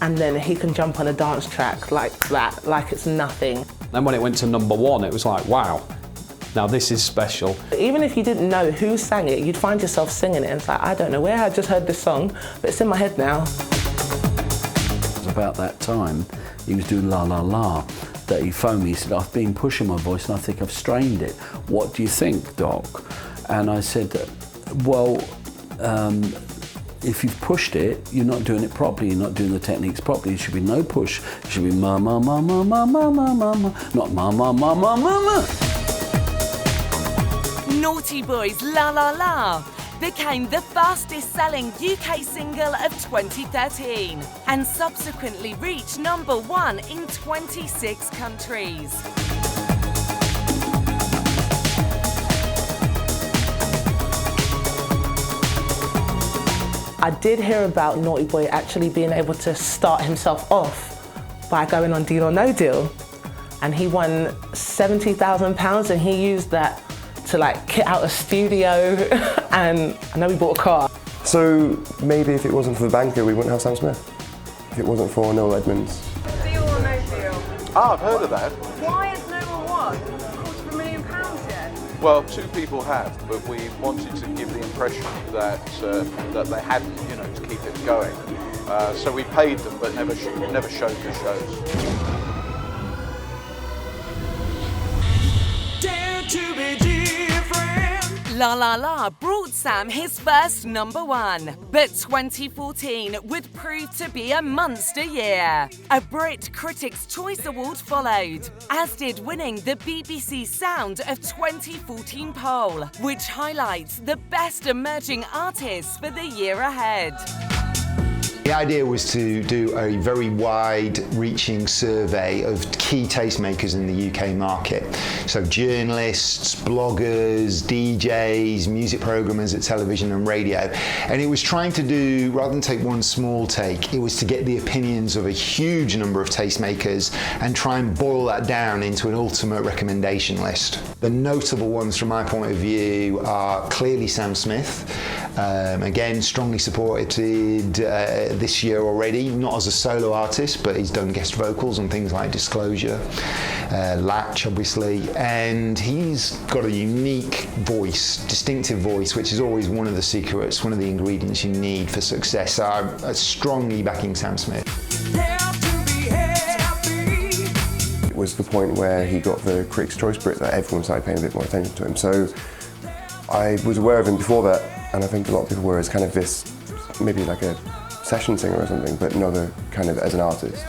and then he can jump on a dance track like that, like it's nothing. Then when it went to number 1, it was like, wow. Now this is special. Even if you didn't know who sang it, you'd find yourself singing it, and it's like, I don't know where I just heard this song, but it's in my head now. It was about that time he was doing La La La that he phoned me. He said, I've been pushing my voice and I think I've strained it. What do you think, Doc? And I said, well, if you've pushed it, you're not doing it properly, you're not doing the techniques properly. It should be no push. It should be ma ma ma ma ma ma ma ma ma, not ma ma ma ma ma ma. Naughty Boy's La La La became the fastest-selling UK single of 2013 and subsequently reached number 1 in 26 countries. I did hear about Naughty Boy actually being able to start himself off by going on Deal or No Deal, and he won £70,000 and he used that to like kit out a studio, and I know we bought a car. So maybe if it wasn't for the banker, we wouldn't have Sam Smith. If it wasn't for Noel Edmonds. Deal or No Deal? Ah, I've heard of that. Why has no one won £250,000 yet? Well, 2 people have, but we wanted to give the impression that that they hadn't, you know, to keep it going. So we paid them, but never showed the shows. Dare to be different. La La La brought Sam his first number 1, but 2014 would prove to be a monster year. A Brit Critics' Choice Award followed, as did winning the BBC Sound of 2014 poll, which highlights the best emerging artists for the year ahead. The idea was to do a very wide-reaching survey of key tastemakers in the UK market. So journalists, bloggers, DJs, music programmers at television and radio. And it was trying to do, rather than take one small take, it was to get the opinions of a huge number of tastemakers and try and boil that down into an ultimate recommendation list. The notable ones from my point of view are clearly Sam Smith. Again, strongly supported this year already, not as a solo artist, but he's done guest vocals on things like Disclosure, Latch obviously, and he's got a unique voice, distinctive voice, which is always one of the secrets, one of the ingredients you need for success. So I'm strongly backing Sam Smith. It was the point where he got the Critics' Choice Brit that everyone started paying a bit more attention to him. So I was aware of him before that, and I think a lot of people were as kind of this, maybe like a session singer or something, but not kind of as an artist.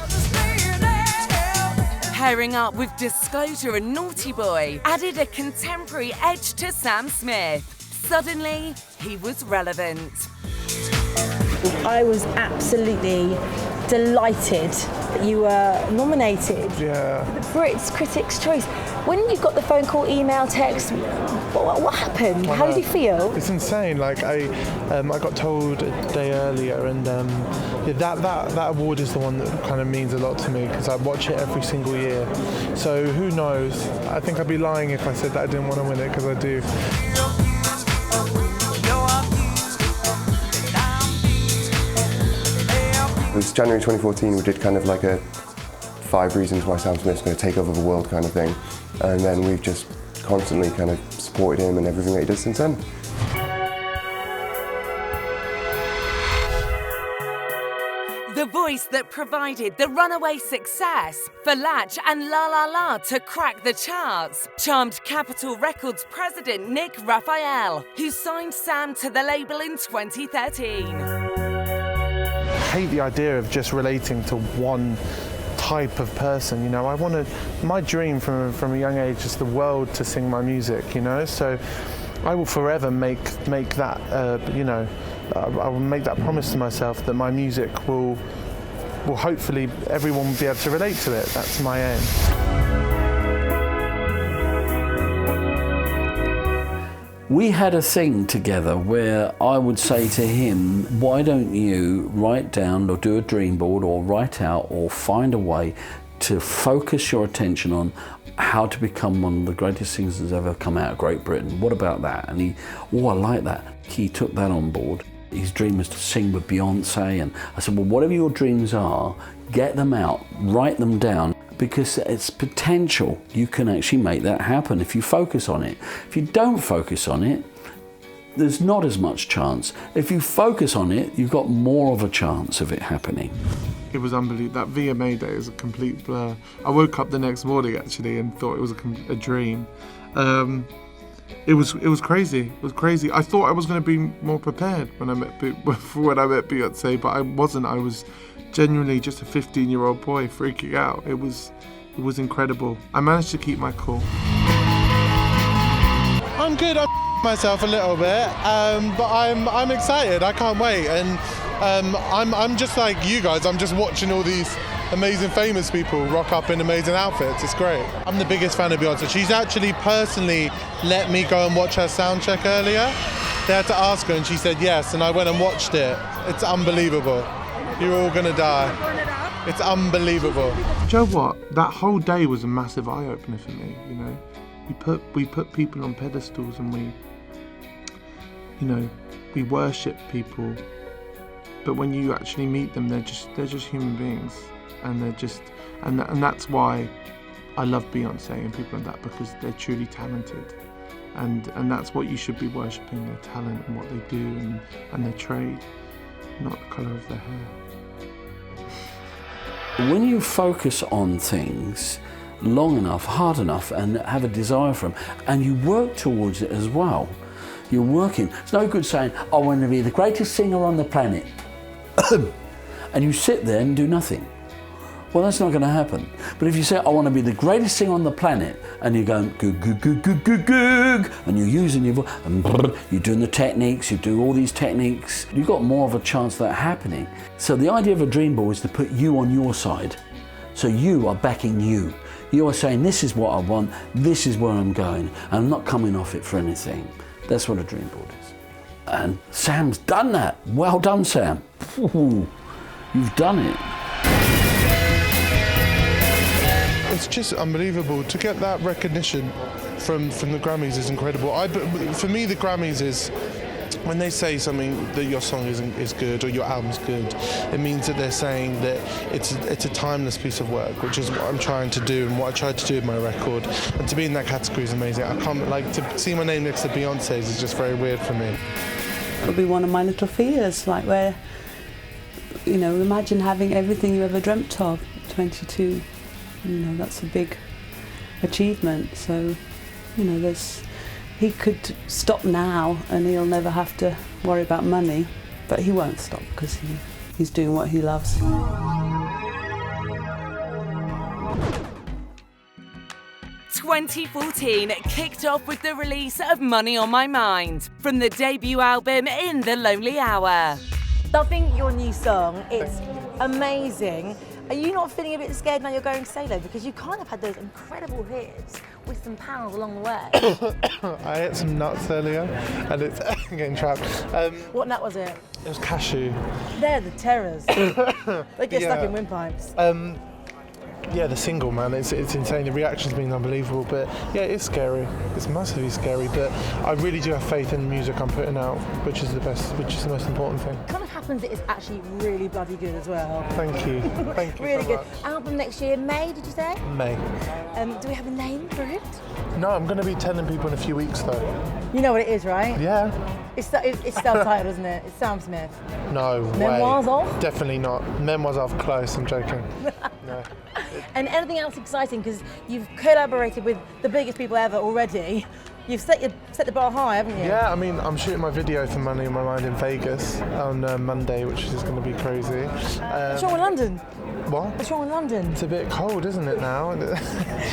Pairing up with Disclosure and Naughty Boy added a contemporary edge to Sam Smith. Suddenly, he was relevant. I was absolutely delighted that you were nominated for the Brits Critics' Choice. When you got the phone call, email, text, what happened? How did you feel? It's insane. Like I got told a day earlier, and that award is the one that kind of means a lot to me because I watch it every single year. So who knows? I think I'd be lying if I said that I didn't want to win it, because I do. It was January 2014, we did kind of like a 5 reasons why Sam Smith's going to take over the world kind of thing. And then we've just constantly kind of supported him and everything that he does since then. The voice that provided the runaway success for Latch and La La La to crack the charts charmed Capitol Records president Nick Raphael, who signed Sam to the label in 2013. I hate the idea of just relating to one type of person, you know. My dream from a young age is the world to sing my music, you know, so I will forever make that, you know, I will make that promise to myself that my music will hopefully everyone will be able to relate to it. That's my aim. We had a thing together where I would say to him, why don't you write down or do a dream board or write out or find a way to focus your attention on how to become one of the greatest singers that's ever come out of Great Britain. What about that? And he, I like that. He took that on board. His dream was to sing with Beyonce, and I said, well, whatever your dreams are, get them out, write them down, because it's potential. You can actually make that happen if you focus on it. If you don't focus on it, there's not as much chance. If you focus on it, you've got more of a chance of it happening. It was unbelievable. That VMA day is a complete blur. I woke up the next morning actually and thought it was a dream. It was crazy. It was crazy. I thought I was going to be more prepared when I met Beyonce, but I wasn't. I was genuinely just a 15-year-old boy freaking out. It was incredible. I managed to keep my cool. I'm good. I'm myself a little bit, but I'm excited. I can't wait, and I'm just like you guys. I'm just watching all these amazing famous people rock up in amazing outfits. It's great. I'm the biggest fan of Beyonce. She's actually personally let me go and watch her sound check earlier. They had to ask her and she said yes, and I went and watched it. It's unbelievable. You're all gonna die. It's unbelievable. Do you know what? That whole day was a massive eye-opener for me, you know. We put people on pedestals and we worship people, but when you actually meet them, they're just human beings. And and that's why I love Beyonce and people like that, because they're truly talented, and that's what you should be worshipping, their talent and what they do and their trade, not the colour of their hair. When you focus on things long enough, hard enough, and have a desire for them, and you work towards it as well, you're working. It's no good saying, I want to be the greatest singer on the planet, and you sit there and do nothing. Well, that's not going to happen. But if you say, I want to be the greatest singer on the planet, and you're going, goog, goog, goog, goog, goog, goog, and you're using your voice, and brrr, you're doing the techniques, you do all these techniques, you've got more of a chance of that happening. So the idea of a dream board is to put you on your side. So you are backing you. You are saying, this is what I want, this is where I'm going, and I'm not coming off it for anything. That's what a dream board is. And Sam's done that. Well done, Sam. Ooh, you've done it. It's just unbelievable to get that recognition from the Grammys is incredible. For me, the Grammys is when they say something that your song is good or your album's good. It means that they're saying that it's a timeless piece of work, which is what I'm trying to do and what I tried to do with my record. And to be in that category is amazing. I can't to see my name next to Beyonce's is just very weird for me. It'll be one of my little fears, like where, you know, imagine having everything you ever dreamt of, 22. You know, that's a big achievement. So, you know, he could stop now and he'll never have to worry about money, but he won't stop because he's doing what he loves. 2014 kicked off with the release of Money on My Mind from the debut album In the Lonely Hour. Loving your new song, it's amazing. Are you not feeling a bit scared now you're going solo? Because you kind of had those incredible hits with some pounds along the way. I ate some nuts earlier and it's getting trapped. What nut was it? It was cashew. They're the terrors. They get stuck in windpipes. Yeah, the single, man, it's insane. The reaction's been unbelievable, but yeah, it's scary. It's massively scary, but I really do have faith in the music I'm putting out, which is the most important thing. It kind of happens that it's actually really bloody good as well. Thank you. Thank you really so good. much. Album next year, May, did you say? May. Do we have a name for it? No, I'm going to be telling people in a few weeks, though. You know what it is, right? Yeah. It's self-titled, isn't it? It's Sam Smith. No Memoirs way. of? Definitely not. Memoirs of Close, I'm joking. No. And anything else exciting, because you've collaborated with the biggest people ever already. You've set the bar high, haven't you? Yeah, I mean, I'm shooting my video for Money on My Mind in Vegas on Monday, which is going to be crazy. What's wrong with London? What? What's wrong with London? It's a bit cold, isn't it now?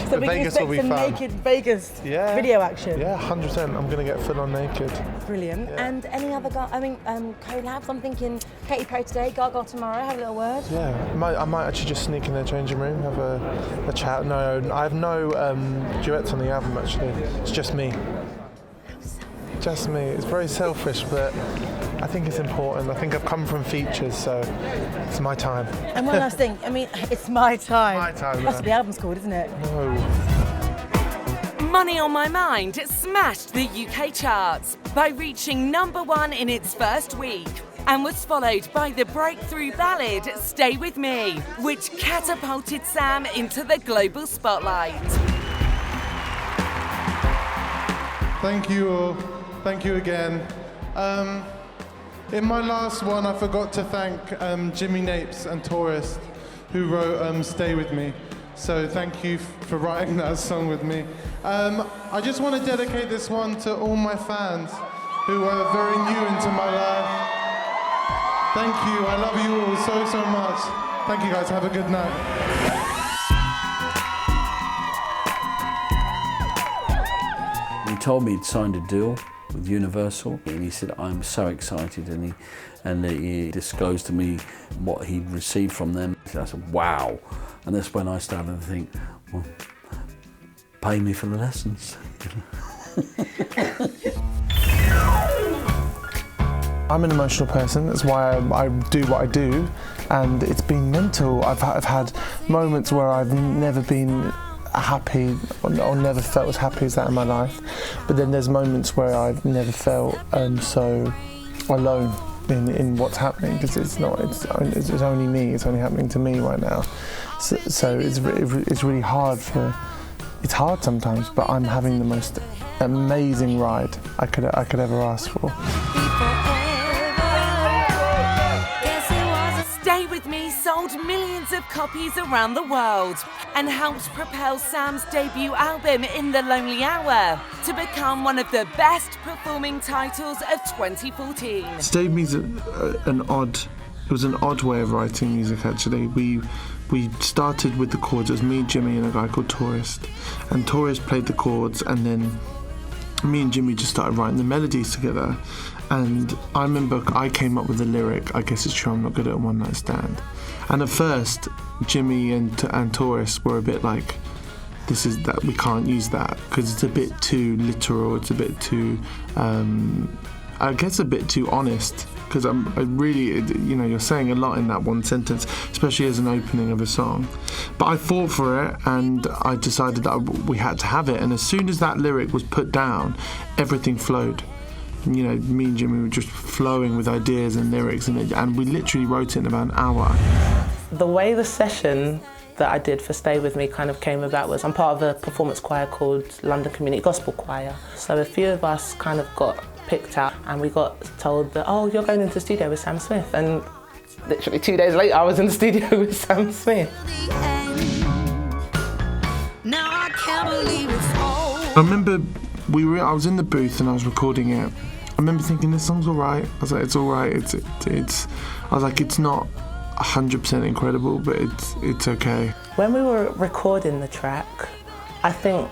So we Vegas can will be expect some fun. naked Vegas video action. Yeah, 100%. I'm going to get full on naked. Brilliant. Yeah. And any other collabs? I'm thinking Katy Perry today, Gaga tomorrow. Have a little word. Yeah, I might actually just sneak in their changing room, have a chat. No, I have no duets on the album actually. It's just me. Just me. It's very selfish, but I think it's important. I think I've come from features, so it's my time. And one last thing, I mean, it's my time. My time, That's what the album's called, isn't it? No. Money on My Mind smashed the UK charts by reaching #1 in its first week and was followed by the breakthrough ballad Stay With Me, which catapulted Sam into the global spotlight. Thank you all. Thank you again. In my last one, I forgot to thank Jimmy Napes and Tourist, who wrote Stay With Me. So thank you for writing that song with me. I just want to dedicate this one to all my fans who are very new into my life. Thank you. I love you all so much. Thank you guys. Have a good night. He told me he'd signed a deal with Universal, and he said, I'm so excited, and he disclosed to me what he'd received from them. I said, wow. And that's when I started to think, well, pay me for the lessons. I'm an emotional person, that's why I do what I do, and it's been mental. I've had moments where I've never been happy or never felt as happy as that in my life, but then there's moments where I've never felt so alone in what's happening, because it's only me, it's only happening to me right now. So it's really hard it's hard sometimes, but I'm having the most amazing ride I could ever ask for. Stay With Me sold millions of copies around the world and helped propel Sam's debut album In the Lonely Hour to become one of the best performing titles of 2014. Stay With Me's it was an odd way of writing music actually. We started with the chords. It was me, Jimmy, and a guy called Tourist. And Tourist played the chords, and then me and Jimmy just started writing the melodies together. And I remember I came up with the lyric, I guess it's true I'm not good at a one-night stand. And at first, Jimmy and Tourist were a bit like, we can't use that, because it's a bit too literal, it's a bit too, I guess a bit too honest. Because I really, you're saying a lot in that one sentence, especially as an opening of a song. But I fought for it, and I decided that we had to have it. And as soon as that lyric was put down, everything flowed. Me and Jimmy were just flowing with ideas and lyrics, and we literally wrote it in about an hour. The way the session that I did for Stay With Me kind of came about was I'm part of a performance choir called London Community Gospel Choir. So a few of us kind of got picked out, and we got told that, oh, you're going into the studio with Sam Smith. And literally 2 days later, I was in the studio with Sam Smith. I remember I was in the booth and I was recording it, remember thinking, this song's all right. I was like, it's all right. I was like, it's not 100% incredible, but it's okay. When we were recording the track, I think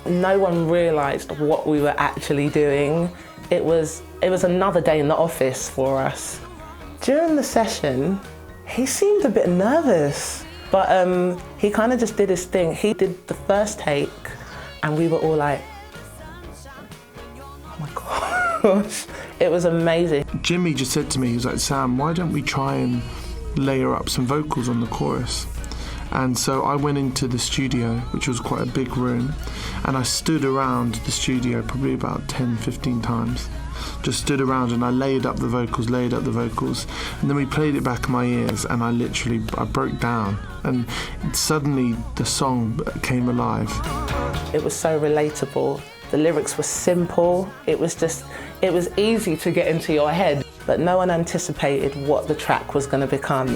no one realised what we were actually doing. It was another day in the office for us. During the session, he seemed a bit nervous, but he kind of just did his thing. He did the first take, and we were all like, oh my gosh. It was amazing. Jimmy just said to me, he was like, Sam, why don't we try and layer up some vocals on the chorus? And so I went into the studio, which was quite a big room, and I stood around the studio probably about 10, 15 times. Just stood around and I layered up the vocals, and then we played it back in my ears, and I broke down, and suddenly the song came alive. It was so relatable. The lyrics were simple. It was easy to get into your head, but no one anticipated what the track was going to become.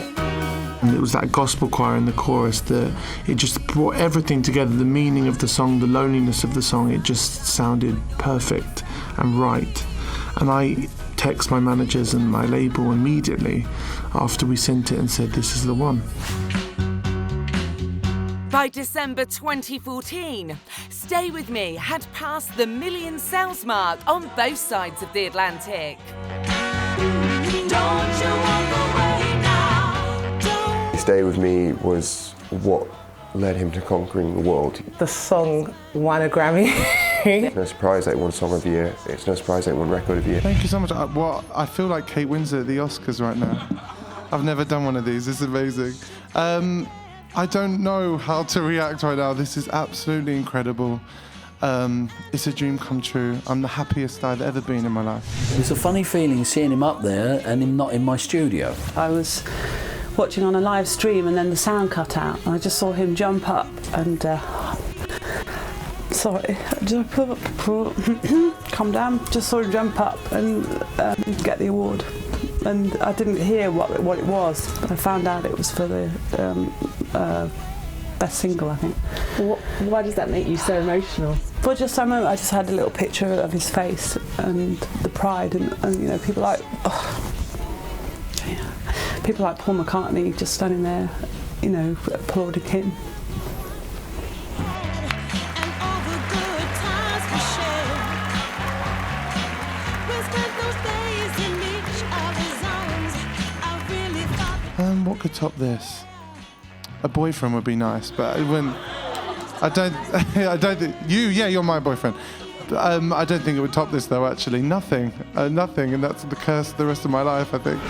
And it was that gospel choir in the chorus that it just brought everything together, the meaning of the song, the loneliness of the song. It just sounded perfect and right. And I text my managers and my label immediately after we sent it and said, this is the one. By December 2014, Stay With Me had passed the 1 million sales mark on both sides of the Atlantic. Don't you walk away now. Stay With Me was what led him to conquering the world. The song won a Grammy. It's no surprise that it won Song of the Year. It's no surprise that it won Record of the Year. Thank you so much. Well, I feel like Kate Winslet at the Oscars right now. I've never done one of these. It's amazing. I don't know how to react right now. This is absolutely incredible. It's a dream come true. I'm the happiest I've ever been in my life. It's a funny feeling seeing him up there and him not in my studio. I was watching on a live stream and then the sound cut out, and I just saw him jump up and calm down. Just saw him jump up and get the award, and I didn't hear what it was, but I found out it was for the best single, I think. Why does that make you so emotional? Well, just I remember I just had a little picture of his face and the pride, and you know, people like people like Paul McCartney just standing there, you know, applauding him. What could top this? A boyfriend would be nice, but I don't think you're my boyfriend. I don't think it would top this though. Actually, nothing, and that's the curse the rest of my life, I think.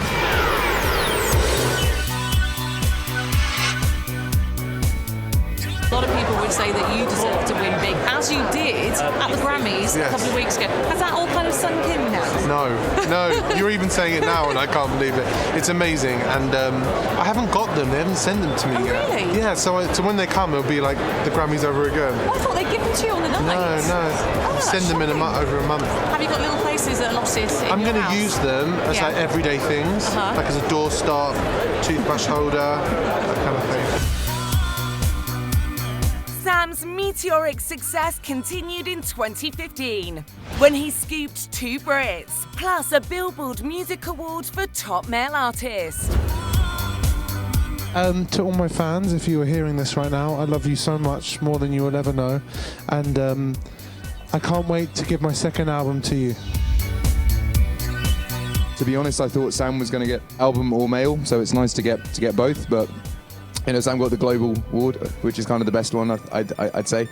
A lot of people would say that you deserve to win big, as you did at the Grammys a couple of weeks ago. Has that all kind of sunk in now? No, you're even saying it now, and I can't believe it. It's amazing, and I haven't got them. They haven't sent them to me yet. Really? Yeah, so when they come, it'll be like the Grammys over again. Oh, I thought they'd given to you on the night. No. Send them in over a month. Have you got little places at Losses in I'm your going to house? use them as like everyday things, like as a doorstop, toothbrush holder, that kind of thing. Sam's meteoric success continued in 2015 when he scooped 2 Brits, plus a Billboard Music Award for Top Male Artist. To all my fans, if you are hearing this right now, I love you so much, more than you will ever know, and I can't wait to give my second album to you. To be honest, I thought Sam was going to get album or male, so it's nice to get both, but you know, Sam got the Global Award, which is kind of the best one, I'd say,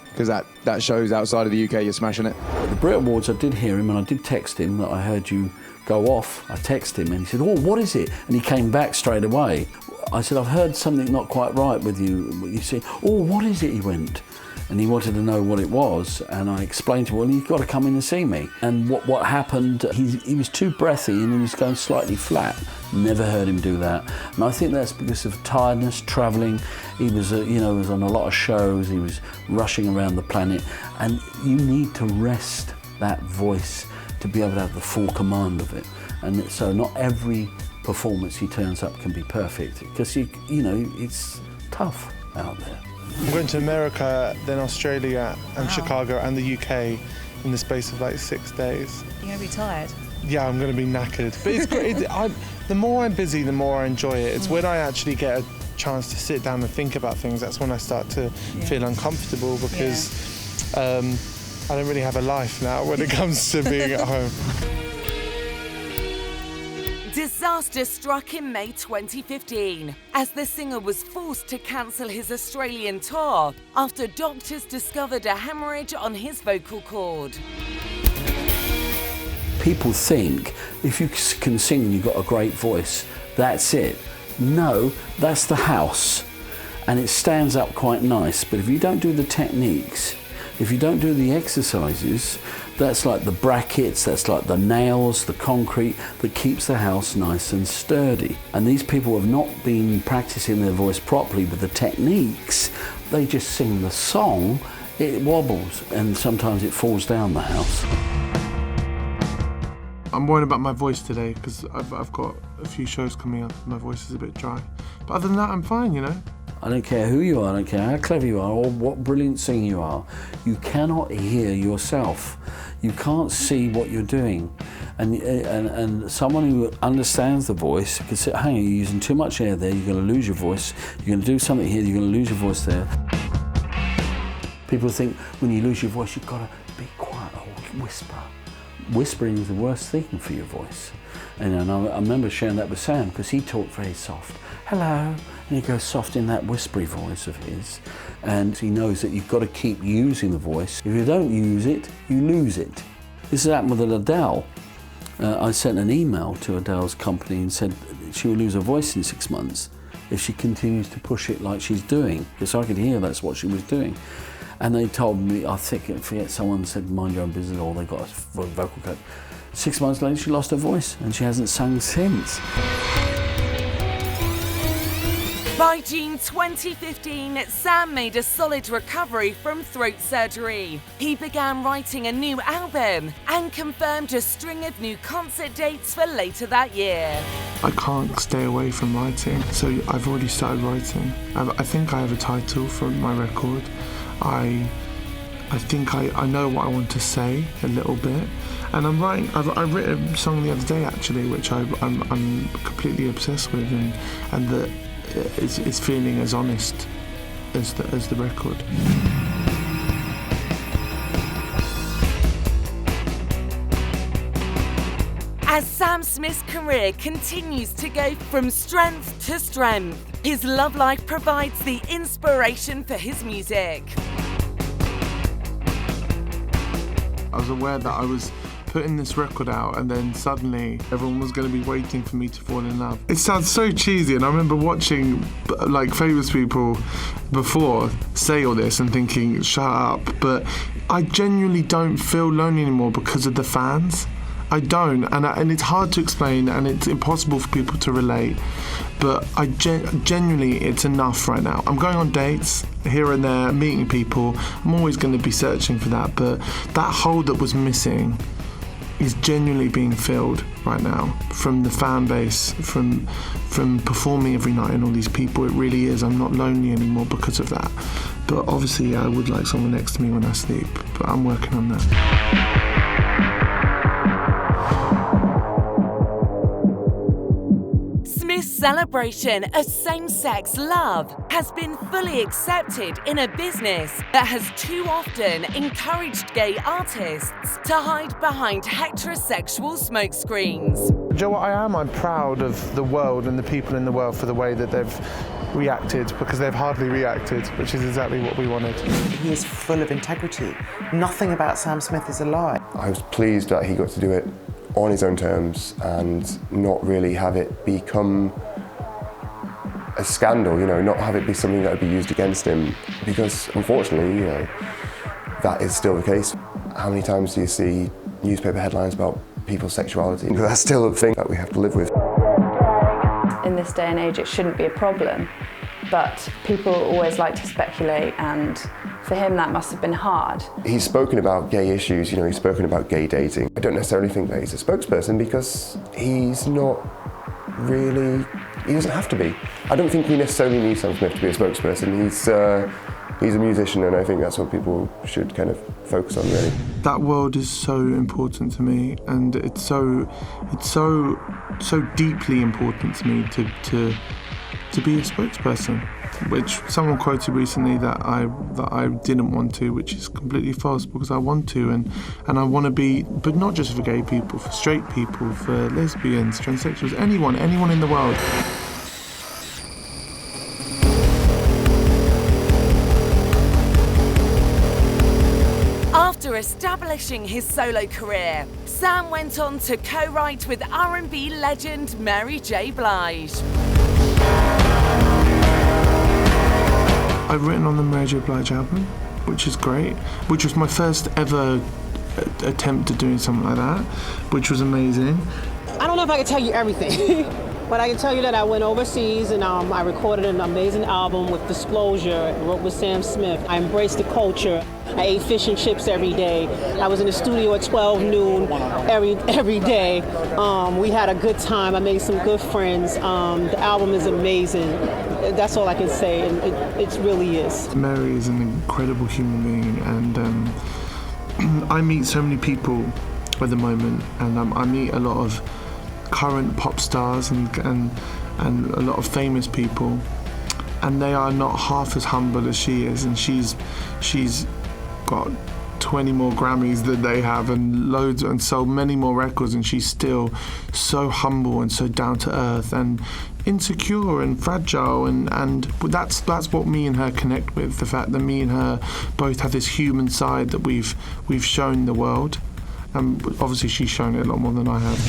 because that shows outside of the UK you're smashing it. The Brit Awards, I did hear him, and I did text him that I heard you go off. I texted him and he said, oh, what is it? And he came back straight away. I said, I've heard something not quite right with you. You said, oh, what is it? He went. And he wanted to know what it was, and I explained to him, well, you've got to come in and see me. And what happened, he was too breathy and he was going slightly flat. Never heard him do that. And I think that's because of tiredness, travelling. He was, was on a lot of shows, he was rushing around the planet, and you need to rest that voice to be able to have the full command of it. And so not every performance he turns up can be perfect, because it's tough out there. I'm going to America, then Australia and Chicago and the UK in the space of like 6 days. You're going to be tired. Yeah, I'm going to be knackered. But it's great. The more I'm busy, the more I enjoy it. It's when I actually get a chance to sit down and think about things, that's when I start to feel uncomfortable, because I don't really have a life now when it comes to being at home. Disaster struck in May 2015 as the singer was forced to cancel his Australian tour after doctors discovered a hemorrhage on his vocal cord. People think if you can sing and you've got a great voice, that's it. No, that's the house, and it stands up quite nice, but if you don't do the techniques, if you don't do the exercises, that's like the brackets, that's like the nails, the concrete that keeps the house nice and sturdy. And these people have not been practicing their voice properly with the techniques. They just sing the song, it wobbles, and sometimes it falls down the house. I'm worried about my voice today because I've got a few shows coming up. My voice is a bit dry. But other than that, I'm fine, you know. I don't care who you are, I don't care how clever you are or what brilliant singer you are. You cannot hear yourself. You can't see what you're doing. And someone who understands the voice can say, hang on, you're using too much air there, you're going to lose your voice. You're going to do something here, you're going to lose your voice there. People think when you lose your voice, you've got to be quiet or whisper. Whispering is the worst thing for your voice. And I remember sharing that with Sam because he talked very soft. Hello. And he goes soft in that whispery voice of his. And he knows that you've got to keep using the voice. If you don't use it, you lose it. This has happened with Adele. I sent an email to Adele's company and said she will lose her voice in 6 months if she continues to push it like she's doing. Because I could hear that's what she was doing. And they told me, I forget, someone said mind your own business, or they got a vocal coach. 6 months later, she lost her voice and she hasn't sung since. By June 2015, Sam made a solid recovery from throat surgery. He began writing a new album and confirmed a string of new concert dates for later that year. I can't stay away from writing, so I've already started writing. I think I have a title for my record. I think I know what I want to say a little bit, and I'm writing. I wrote a song the other day actually, which I'm completely obsessed with, and that it's feeling as honest as the record. As Sam Smith's career continues to go from strength to strength, his love life provides the inspiration for his music. I was aware that I was putting this record out and then suddenly everyone was going to be waiting for me to fall in love. It sounds so cheesy, and I remember watching like famous people before say all this and thinking, shut up, but I genuinely don't feel lonely anymore because of the fans. I don't, and it's hard to explain, and it's impossible for people to relate, but I genuinely, it's enough right now. I'm going on dates here and there, meeting people. I'm always going to be searching for that, but that hole that was missing is genuinely being filled right now from the fan base, from performing every night and all these people. It really is. I'm not lonely anymore because of that. But obviously I would like someone next to me when I sleep, but I'm working on that. Smith's celebration of same-sex love has been fully accepted in a business that has too often encouraged gay artists to hide behind heterosexual smokescreens. Do you know what I'm proud of the world and the people in the world for the way that they've reacted, because they've hardly reacted, which is exactly what we wanted. He is full of integrity. Nothing about Sam Smith is a lie. I was pleased that he got to do it on his own terms and not really have it become a scandal, you know, not have it be something that would be used against him, because unfortunately, you know, that is still the case. How many times do you see newspaper headlines about people's sexuality? That's still a thing that we have to live with. In this day and age, it shouldn't be a problem, but people always like to speculate, and for him that must have been hard. He's spoken about gay issues, you know, he's spoken about gay dating. I don't necessarily think that he's a spokesperson because he's not really, he doesn't have to be. I don't think we necessarily need Sam Smith to be a spokesperson. he's a musician, and I think that's what people should kind of focus on, really. That world is so important to me, and it's so deeply important to me to be a spokesperson, which someone quoted recently that I didn't want to, which is completely false, because I want to, and I want to be, but not just for gay people, for straight people, for lesbians, transsexuals, anyone in the world. After establishing his solo career, Sam went on to co-write with R&B legend Mary J. Blige. I've written on the Mary J. Blige album, which is great, which was my first ever attempt at doing something like that, which was amazing. I don't know if I can tell you everything, but I can tell you that I went overseas and I recorded an amazing album with Disclosure, wrote with Sam Smith. I embraced the culture. I ate fish and chips every day. I was in the studio at 12 noon every day. We had a good time. I made some good friends. The album is amazing. That's all I can say, and it really is. Mary is an incredible human being, and I meet so many people at the moment, and I meet a lot of current pop stars and a lot of famous people, and they are not half as humble as she is, and she's got 20 more Grammys than they have, and loads, and sold many more records, and she's still so humble and so down to earth and insecure and fragile, and that's what me and her connect with, the fact that me and her both have this human side that we've shown the world, and obviously she's shown it a lot more than I have.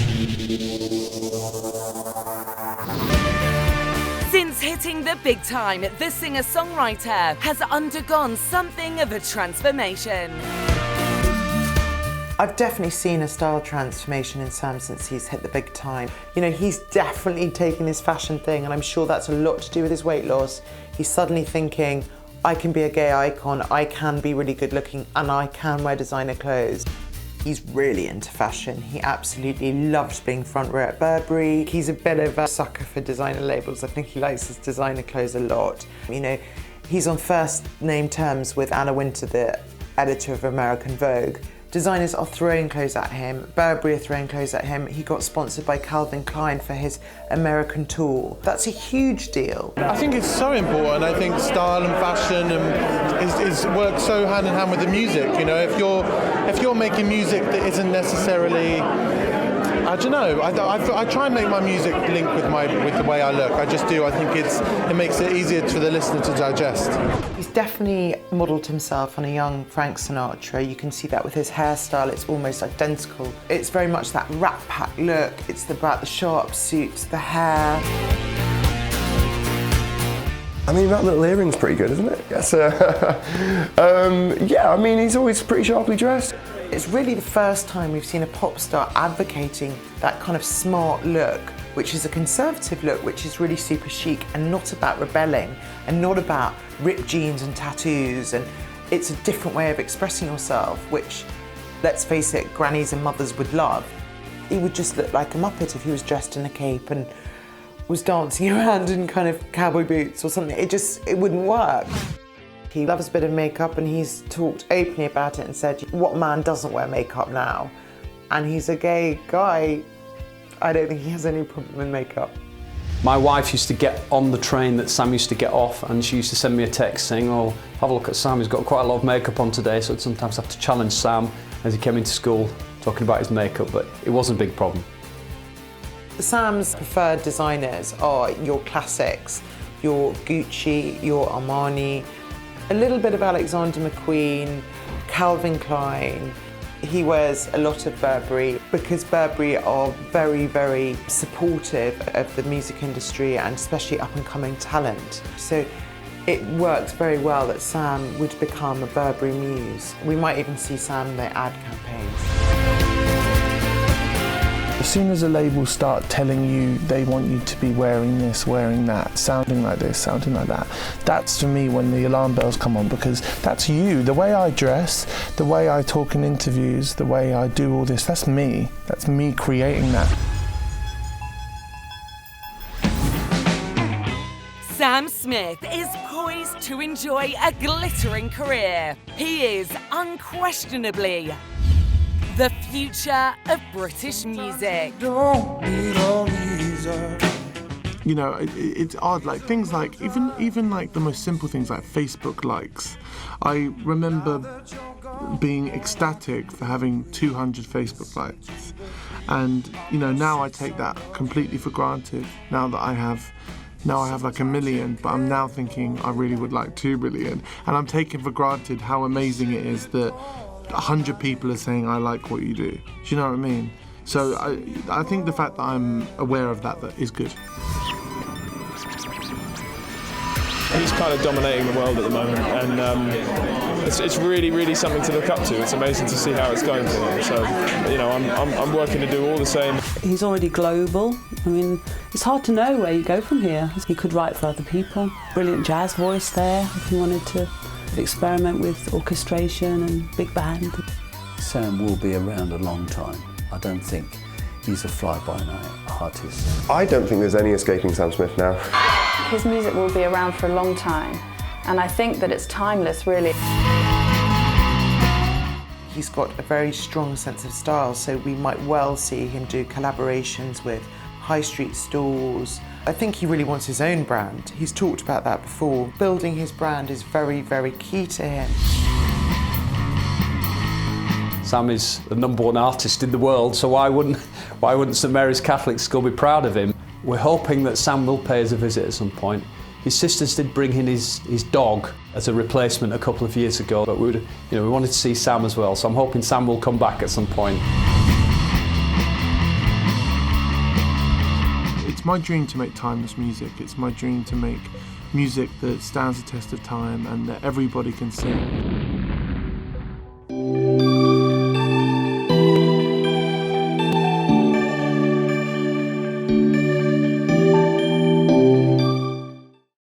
Since hitting the big time, the singer-songwriter has undergone something of a transformation. I've definitely seen a style transformation in Sam since he's hit the big time. You know, he's definitely taken his fashion thing, and I'm sure that's a lot to do with his weight loss. He's suddenly thinking, I can be a gay icon, I can be really good looking, and I can wear designer clothes. He's really into fashion. He absolutely loves being front row at Burberry. He's a bit of a sucker for designer labels. I think he likes his designer clothes a lot. You know, he's on first name terms with Anna Wintour, the editor of American Vogue. Designers are throwing clothes at him. Burberry are throwing clothes at him. He got sponsored by Calvin Klein for his American tour. That's a huge deal. I think it's so important. I think style and fashion is works so hand in hand with the music. You know, if you're making music that isn't necessarily, I don't know. I try and make my music link with the way I look. I just do. I think it makes it easier for the listener to digest. He's definitely modelled himself on a young Frank Sinatra. You can see that with his hairstyle. It's almost identical. It's very much that Rat Pack look. It's about the sharp suits, the hair. I mean, that little earring's pretty good, isn't it? Yes. Yeah, I mean, he's always pretty sharply dressed. It's really the first time we've seen a pop star advocating that kind of smart look, which is a conservative look, which is really super chic and not about rebelling and not about ripped jeans and tattoos. And it's a different way of expressing yourself, which, let's face it, grannies and mothers would love. He would just look like a Muppet if he was dressed in a cape and was dancing around in kind of cowboy boots or something. It wouldn't work. He loves a bit of makeup, and he's talked openly about it and said, what man doesn't wear makeup now? And he's a gay guy. I don't think he has any problem with makeup. My wife used to get on the train that Sam used to get off, and she used to send me a text saying, oh, have a look at Sam, he's got quite a lot of makeup on today, so I'd sometimes have to challenge Sam as he came into school talking about his makeup, but it wasn't a big problem. Sam's preferred designers are your classics, your Gucci, your Armani, a little bit of Alexander McQueen, Calvin Klein. He wears a lot of Burberry because Burberry are very, very supportive of the music industry and especially up-and-coming talent. So it works very well that Sam would become a Burberry muse. We might even see Sam in their ad campaigns. As soon as a label start telling you they want you to be wearing this, wearing that, sounding like this, sounding like that, that's for me when the alarm bells come on, because that's you. The way I dress, the way I talk in interviews, the way I do all this, that's me. That's me creating that. Sam's Smith is poised to enjoy a glittering career. He is unquestionably the future of British music. You know, it's odd, like things like, even like the most simple things like Facebook likes. I remember being ecstatic for having 200 Facebook likes. And, you know, now I take that completely for granted, now I have like 1 million, but I'm now thinking I really would like 2 million. And I'm taking for granted how amazing it is that 100 people are saying, I like what you do. Do you know what I mean? So I think the fact that I'm aware of that is good. He's kind of dominating the world at the moment, and it's really, really something to look up to. It's amazing to see how it's going for him. So, you know, I'm working to do all the same. He's already global. I mean, it's hard to know where you go from here. He could write for other people. Brilliant jazz voice there, if he wanted to experiment with orchestration and big band. Sam will be around a long time. I don't think he's a fly-by-night artist. I don't think there's any escaping Sam Smith now. His music will be around for a long time, and I think that it's timeless, really. He's got a very strong sense of style, so we might well see him do collaborations with high street stores. I think he really wants his own brand. He's talked about that before. Building his brand is very, very key to him. Sam is the #1 artist in the world, so why wouldn't St Mary's Catholic School be proud of him? We're hoping that Sam will pay us a visit at some point. His sisters did bring in his dog as a replacement a couple of years ago, but we wanted to see Sam as well, so I'm hoping Sam will come back at some point. It's my dream to make timeless music. It's my dream to make music that stands the test of time and that everybody can sing.